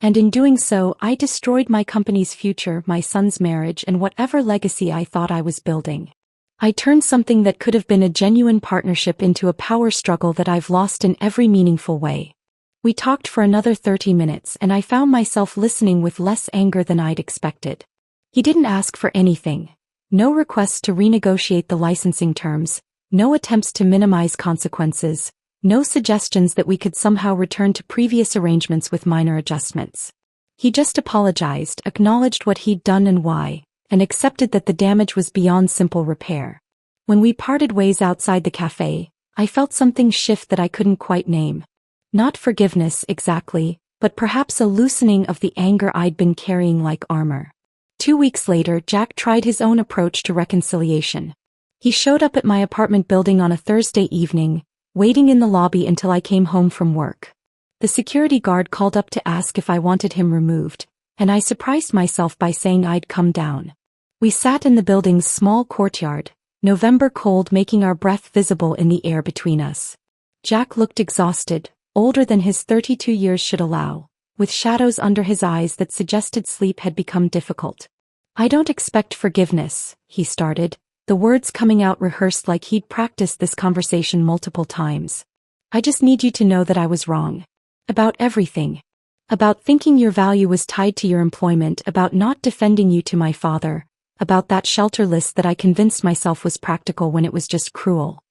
S1: And in doing so, I destroyed my company's future, my son's marriage, and whatever legacy I thought I was building. I turned something that could have been a genuine partnership into a power struggle that I've lost in every meaningful way. We talked for another 30 minutes, and I found myself listening with less anger than I'd expected. He didn't ask for anything. No requests to renegotiate the licensing terms, no attempts to minimize consequences, no suggestions that we could somehow return to previous arrangements with minor adjustments. He just apologized, acknowledged what he'd done and why, and accepted that the damage was beyond simple repair. When we parted ways outside the cafe, I felt something shift that I couldn't quite name. Not forgiveness exactly, but perhaps a loosening of the anger I'd been carrying like armor. 2 weeks later, Jack tried his own approach to reconciliation. He showed up at my apartment building on a Thursday evening, waiting in the lobby until I came home from work. The security guard called up to ask if I wanted him removed, and I surprised myself by saying I'd come down. We sat in the building's small courtyard, November cold making our breath visible in the air between us. Jack looked exhausted, older than his 32 years should allow, with shadows under his eyes that suggested sleep had become difficult. I don't expect forgiveness, he started, the words coming out rehearsed like he'd practiced this conversation multiple times. I just need you to know that I was wrong. About everything. About thinking your value was tied to your employment, about not defending you to my father, about that shelter list that I convinced myself was practical when it was just cruel.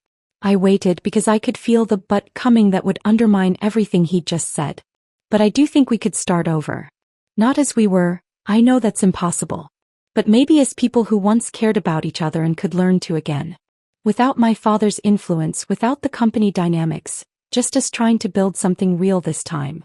S1: I waited because I could feel the but coming that would undermine everything he'd just said. But I do think we could start over. Not as we were, I know that's impossible. But maybe as people who once cared about each other and could learn to again. Without my father's influence, without the company dynamics, just us trying to build something real this time.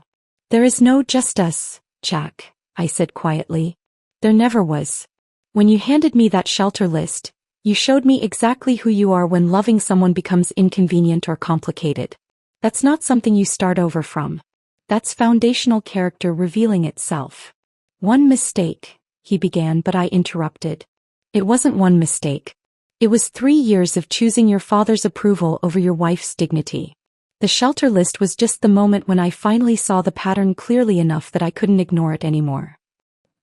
S1: There is no just us, Jack, I said quietly. There never was. When you handed me that shelter list, you showed me exactly who you are when loving someone becomes inconvenient or complicated. That's not something you start over from. That's foundational character revealing itself. One mistake, he began, but I interrupted. It wasn't one mistake. It was 3 years of choosing your father's approval over your wife's dignity. The shelter list was just the moment when I finally saw the pattern clearly enough that I couldn't ignore it anymore.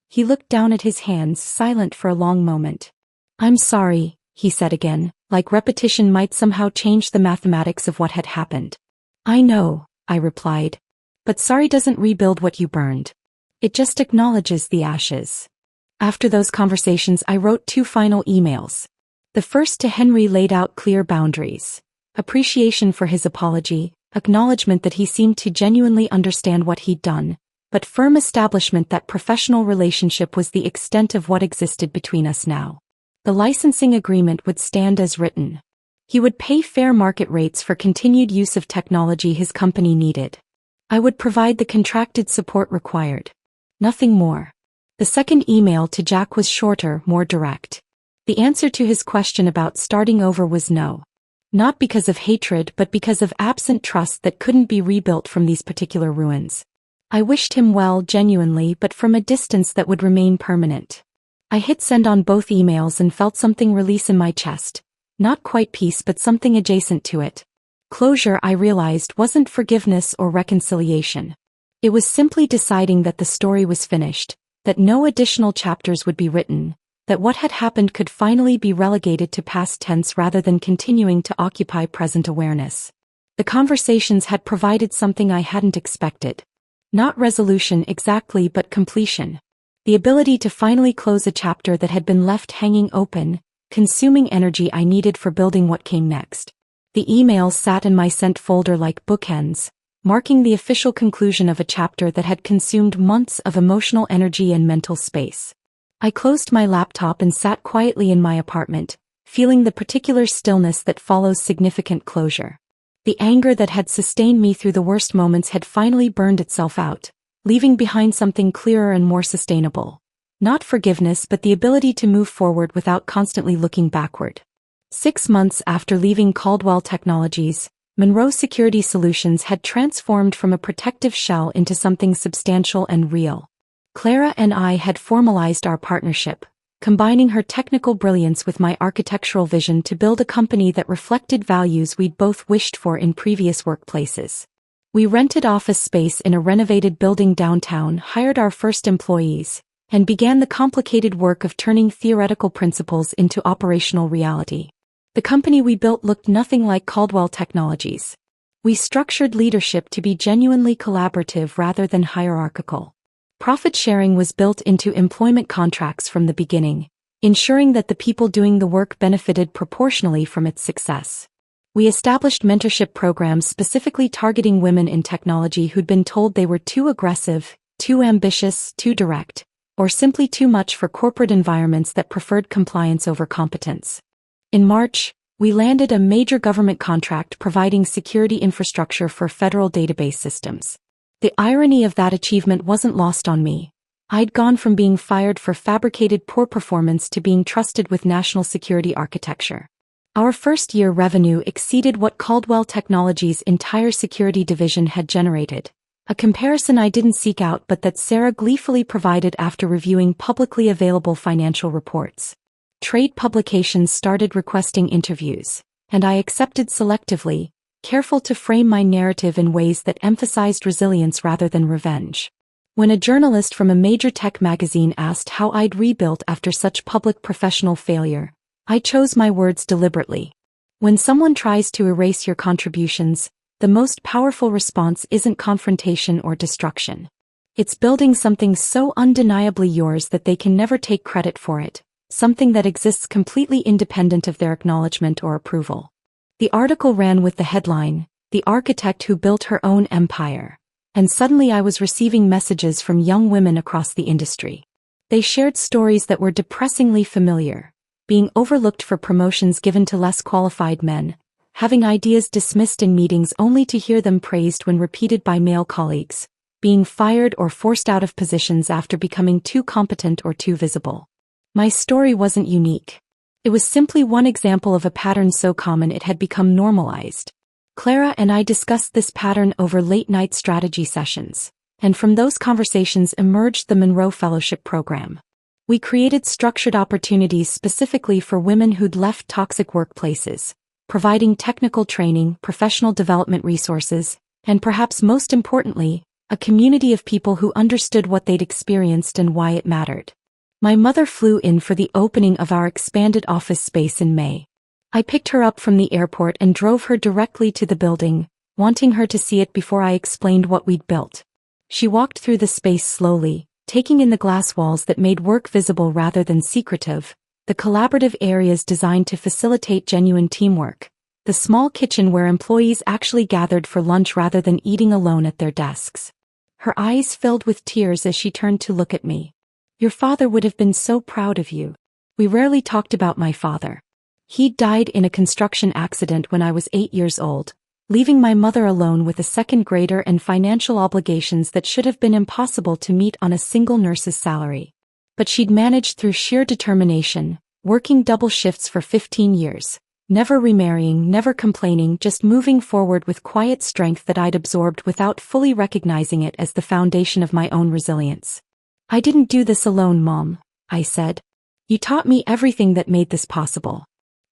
S1: He looked down at his hands, silent for a long moment. I'm sorry, he said again, like repetition might somehow change the mathematics of what had happened. I know, I replied. But sorry doesn't rebuild what you burned. It just acknowledges the ashes. After those conversations, I wrote 2 final emails. The first to Henry laid out clear boundaries. Appreciation for his apology, acknowledgement that he seemed to genuinely understand what he'd done, but firm establishment that professional relationship was the extent of what existed between us now. The licensing agreement would stand as written. He would pay fair market rates for continued use of technology his company needed. I would provide the contracted support required. Nothing more. The second email to Jack was shorter, more direct. The answer to his question about starting over was no. Not because of hatred, but because of absent trust that couldn't be rebuilt from these particular ruins. I wished him well genuinely, but from a distance that would remain permanent. I hit send on both emails and felt something release in my chest. Not quite peace, but something adjacent to it. Closure, I realized, wasn't forgiveness or reconciliation. It was simply deciding that the story was finished, that no additional chapters would be written, that what had happened could finally be relegated to past tense rather than continuing to occupy present awareness. The conversations had provided something I hadn't expected. Not resolution exactly, but completion. The ability to finally close a chapter that had been left hanging open, consuming energy I needed for building what came next. The emails sat in my sent folder like bookends, marking the official conclusion of a chapter that had consumed months of emotional energy and mental space. I closed my laptop and sat quietly in my apartment, feeling the particular stillness that follows significant closure. The anger that had sustained me through the worst moments had finally burned itself out, leaving behind something clearer and more sustainable. Not forgiveness, but the ability to move forward without constantly looking backward. 6 months after leaving Caldwell Technologies, Monroe Security Solutions had transformed from a protective shell into something substantial and real. Clara and I had formalized our partnership, combining her technical brilliance with my architectural vision to build a company that reflected values we'd both wished for in previous workplaces. We rented office space in a renovated building downtown, hired our first employees, and began the complicated work of turning theoretical principles into operational reality. The company we built looked nothing like Caldwell Technologies. We structured leadership to be genuinely collaborative rather than hierarchical. Profit sharing was built into employment contracts from the beginning, ensuring that the people doing the work benefited proportionally from its success. We established mentorship programs specifically targeting women in technology who'd been told they were too aggressive, too ambitious, too direct, or simply too much for corporate environments that preferred compliance over competence. In March, we landed a major government contract providing security infrastructure for federal database systems. The irony of that achievement wasn't lost on me. I'd gone from being fired for fabricated poor performance to being trusted with national security architecture. Our first-year revenue exceeded what Caldwell Technologies' entire security division had generated, a comparison I didn't seek out but that Sarah gleefully provided after reviewing publicly available financial reports. Trade publications started requesting interviews, and I accepted selectively, careful to frame my narrative in ways that emphasized resilience rather than revenge. When a journalist from a major tech magazine asked how I'd rebuilt after such public professional failure, I chose my words deliberately. When someone tries to erase your contributions, the most powerful response isn't confrontation or destruction. It's building something so undeniably yours that they can never take credit for it, something that exists completely independent of their acknowledgement or approval. The article ran with the headline, "The Architect Who Built Her Own Empire." And suddenly I was receiving messages from young women across the industry. They shared stories that were depressingly familiar, being overlooked for promotions given to less qualified men, having ideas dismissed in meetings only to hear them praised when repeated by male colleagues, being fired or forced out of positions after becoming too competent or too visible. My story wasn't unique. It was simply one example of a pattern so common it had become normalized. Clara and I discussed this pattern over late-night strategy sessions, and from those conversations emerged the Monroe Fellowship Program. We created structured opportunities specifically for women who'd left toxic workplaces, providing technical training, professional development resources, and perhaps most importantly, a community of people who understood what they'd experienced and why it mattered. My mother flew in for the opening of our expanded office space in May. I picked her up from the airport and drove her directly to the building, wanting her to see it before I explained what we'd built. She walked through the space slowly, taking in the glass walls that made work visible rather than secretive, the collaborative areas designed to facilitate genuine teamwork, the small kitchen where employees actually gathered for lunch rather than eating alone at their desks. Her eyes filled with tears as she turned to look at me. "Your father would have been so proud of you." We rarely talked about my father. He died in a construction accident when I was 8 years old, leaving my mother alone with a second grader and financial obligations that should have been impossible to meet on a single nurse's salary. But she'd managed through sheer determination, working double shifts for 15 years, never remarrying, never complaining, just moving forward with quiet strength that I'd absorbed without fully recognizing it as the foundation of my own resilience. "I didn't do this alone, Mom," I said. "You taught me everything that made this possible.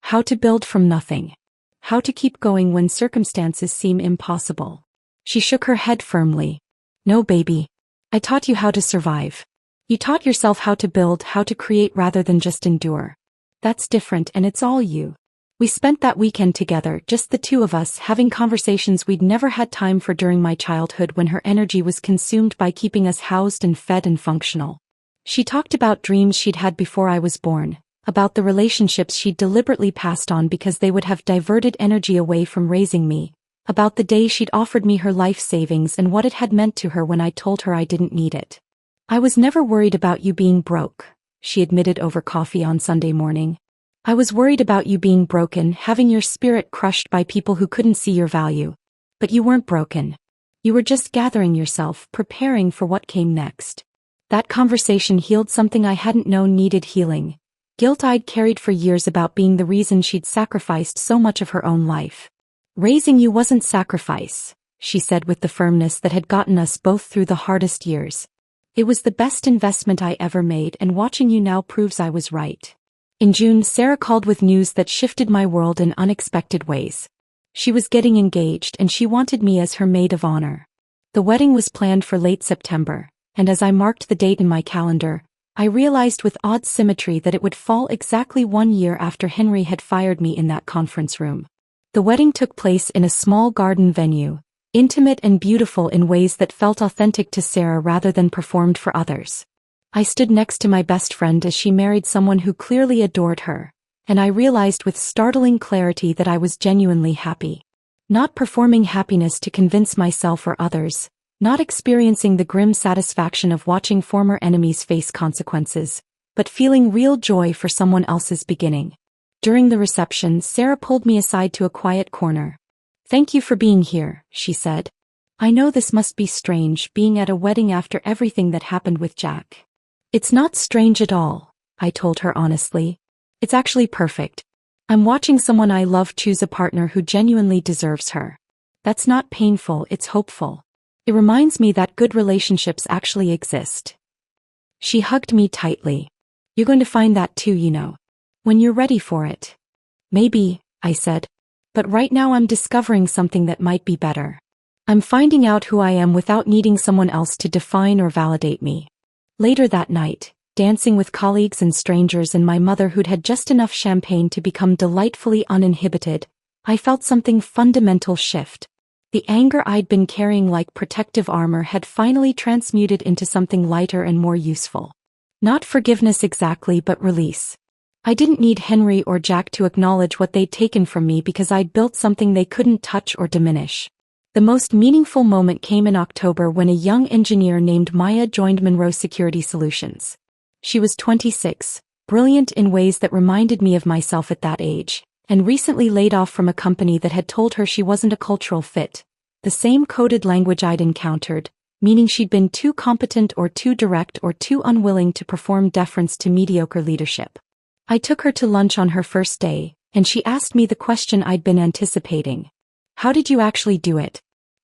S1: How to build from nothing. How to keep going when circumstances seem impossible." She shook her head firmly. "No, baby. I taught you how to survive. You taught yourself how to build, how to create rather than just endure. That's different, and it's all you." We spent that weekend together, just the two of us, having conversations we'd never had time for during my childhood when her energy was consumed by keeping us housed and fed and functional. She talked about dreams she'd had before I was born, about the relationships she'd deliberately passed on because they would have diverted energy away from raising me, about the day she'd offered me her life savings and what it had meant to her when I told her I didn't need it. "I was never worried about you being broke," she admitted over coffee on Sunday morning. "I was worried about you being broken, having your spirit crushed by people who couldn't see your value. But you weren't broken. You were just gathering yourself, preparing for what came next." That conversation healed something I hadn't known needed healing. Guilt I'd carried for years about being the reason she'd sacrificed so much of her own life. "Raising you wasn't sacrifice," she said with the firmness that had gotten us both through the hardest years. "It was the best investment I ever made, and watching you now proves I was right." In June, Sarah called with news that shifted my world in unexpected ways. She was getting engaged and she wanted me as her maid of honor. The wedding was planned for late September, and as I marked the date in my calendar, I realized with odd symmetry that it would fall exactly 1 year after Henry had fired me in that conference room. The wedding took place in a small garden venue, intimate and beautiful in ways that felt authentic to Sarah rather than performed for others. I stood next to my best friend as she married someone who clearly adored her, and I realized with startling clarity that I was genuinely happy. Not performing happiness to convince myself or others, not experiencing the grim satisfaction of watching former enemies face consequences, but feeling real joy for someone else's beginning. During the reception, Sarah pulled me aside to a quiet corner. "Thank you for being here," she said. "I know this must be strange, being at a wedding after everything that happened with Jack." "It's not strange at all," I told her honestly. "It's actually perfect. I'm watching someone I love choose a partner who genuinely deserves her. That's not painful, it's hopeful. It reminds me that good relationships actually exist." She hugged me tightly. "You're going to find that too, you know. When you're ready for it." "Maybe," I said. "But right now I'm discovering something that might be better. I'm finding out who I am without needing someone else to define or validate me." Later that night, dancing with colleagues and strangers and my mother who'd had just enough champagne to become delightfully uninhibited, I felt something fundamental shift. The anger I'd been carrying like protective armor had finally transmuted into something lighter and more useful. Not forgiveness exactly, but release. I didn't need Henry or Jack to acknowledge what they'd taken from me because I'd built something they couldn't touch or diminish. The most meaningful moment came in October when a young engineer named Maya joined Monroe Security Solutions. She was 26, brilliant in ways that reminded me of myself at that age, and recently laid off from a company that had told her she wasn't a cultural fit. The same coded language I'd encountered, meaning she'd been too competent or too direct or too unwilling to perform deference to mediocre leadership. I took her to lunch on her first day, and she asked me the question I'd been anticipating. How did you actually do it?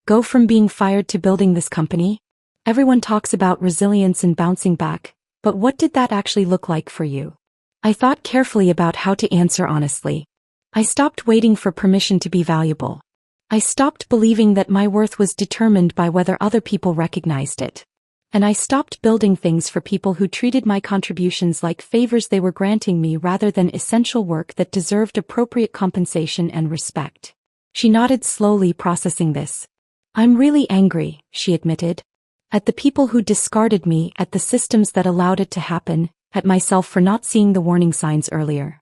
S1: Go from being fired to building this company? Everyone talks about resilience and bouncing back, but what did that actually look like for you? I thought carefully about how to answer honestly. I stopped waiting for permission to be valuable. I stopped believing that my worth was determined by whether other people recognized it. And I stopped building things for people who treated my contributions like favors they were granting me rather than essential work that deserved appropriate compensation and respect. She nodded slowly, processing this. I'm really angry, she admitted. At the people who discarded me, at the systems that allowed it to happen, at myself for not seeing the warning signs earlier.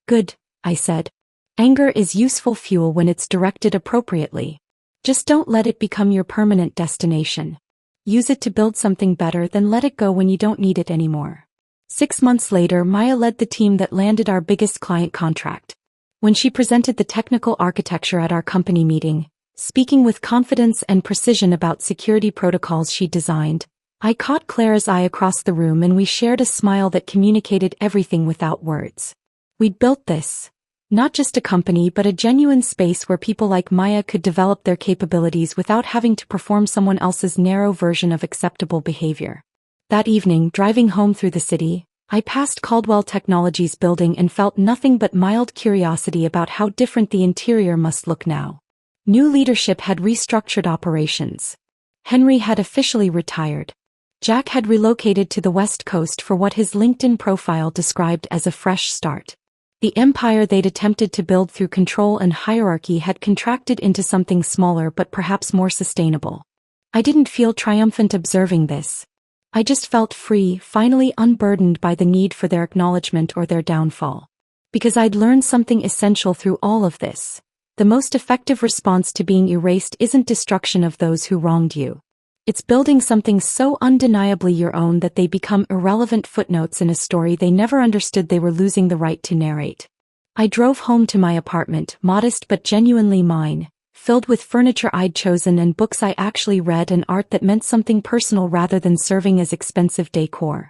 S1: Good, I said. Anger is useful fuel when it's directed appropriately. Just don't let it become your permanent destination. Use it to build something better, then let it go when you don't need it anymore. 6 months later, Maya led the team that landed our biggest client contract. When she presented the technical architecture at our company meeting, speaking with confidence and precision about security protocols she designed, I caught Claire's eye across the room and we shared a smile that communicated everything without words. We'd built this. Not just a company but a genuine space where people like Maya could develop their capabilities without having to perform someone else's narrow version of acceptable behavior. That evening, driving home through the city, I passed Caldwell Technologies building and felt nothing but mild curiosity about how different the interior must look now. New leadership had restructured operations. Henry had officially retired. Jack had relocated to the West Coast for what his LinkedIn profile described as a fresh start. The empire they'd attempted to build through control and hierarchy had contracted into something smaller but perhaps more sustainable. I didn't feel triumphant observing this. I just felt free, finally unburdened by the need for their acknowledgement or their downfall. Because I'd learned something essential through all of this. The most effective response to being erased isn't destruction of those who wronged you. It's building something so undeniably your own that they become irrelevant footnotes in a story they never understood they were losing the right to narrate. I drove home to my apartment, modest but genuinely mine, filled with furniture I'd chosen and books I actually read and art that meant something personal rather than serving as expensive decor.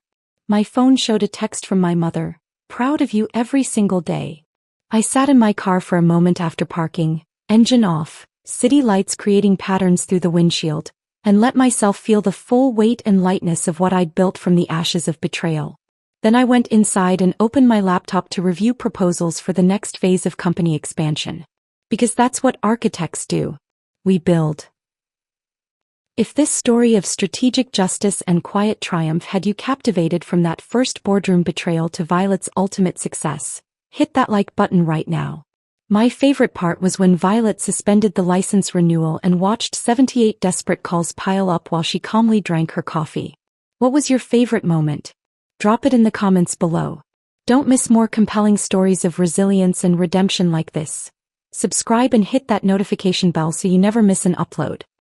S1: My phone showed a text from my mother, "Proud of you every single day." I sat in my car for a moment after parking, engine off, city lights creating patterns through the windshield, and let myself feel the full weight and lightness of what I'd built from the ashes of betrayal. Then I went inside and opened my laptop to review proposals for the next phase of company expansion. Because that's what architects do. We build. If this story of strategic justice and quiet triumph had you captivated from that first boardroom betrayal to Violet's ultimate success, hit that like button right now. My favorite part was when Violet suspended the license renewal and watched 78 desperate calls pile up while she calmly drank her coffee. What was your favorite moment? Drop it in the comments below. Don't miss more compelling stories of resilience and redemption like this. Subscribe and hit that notification bell so you never miss an upload.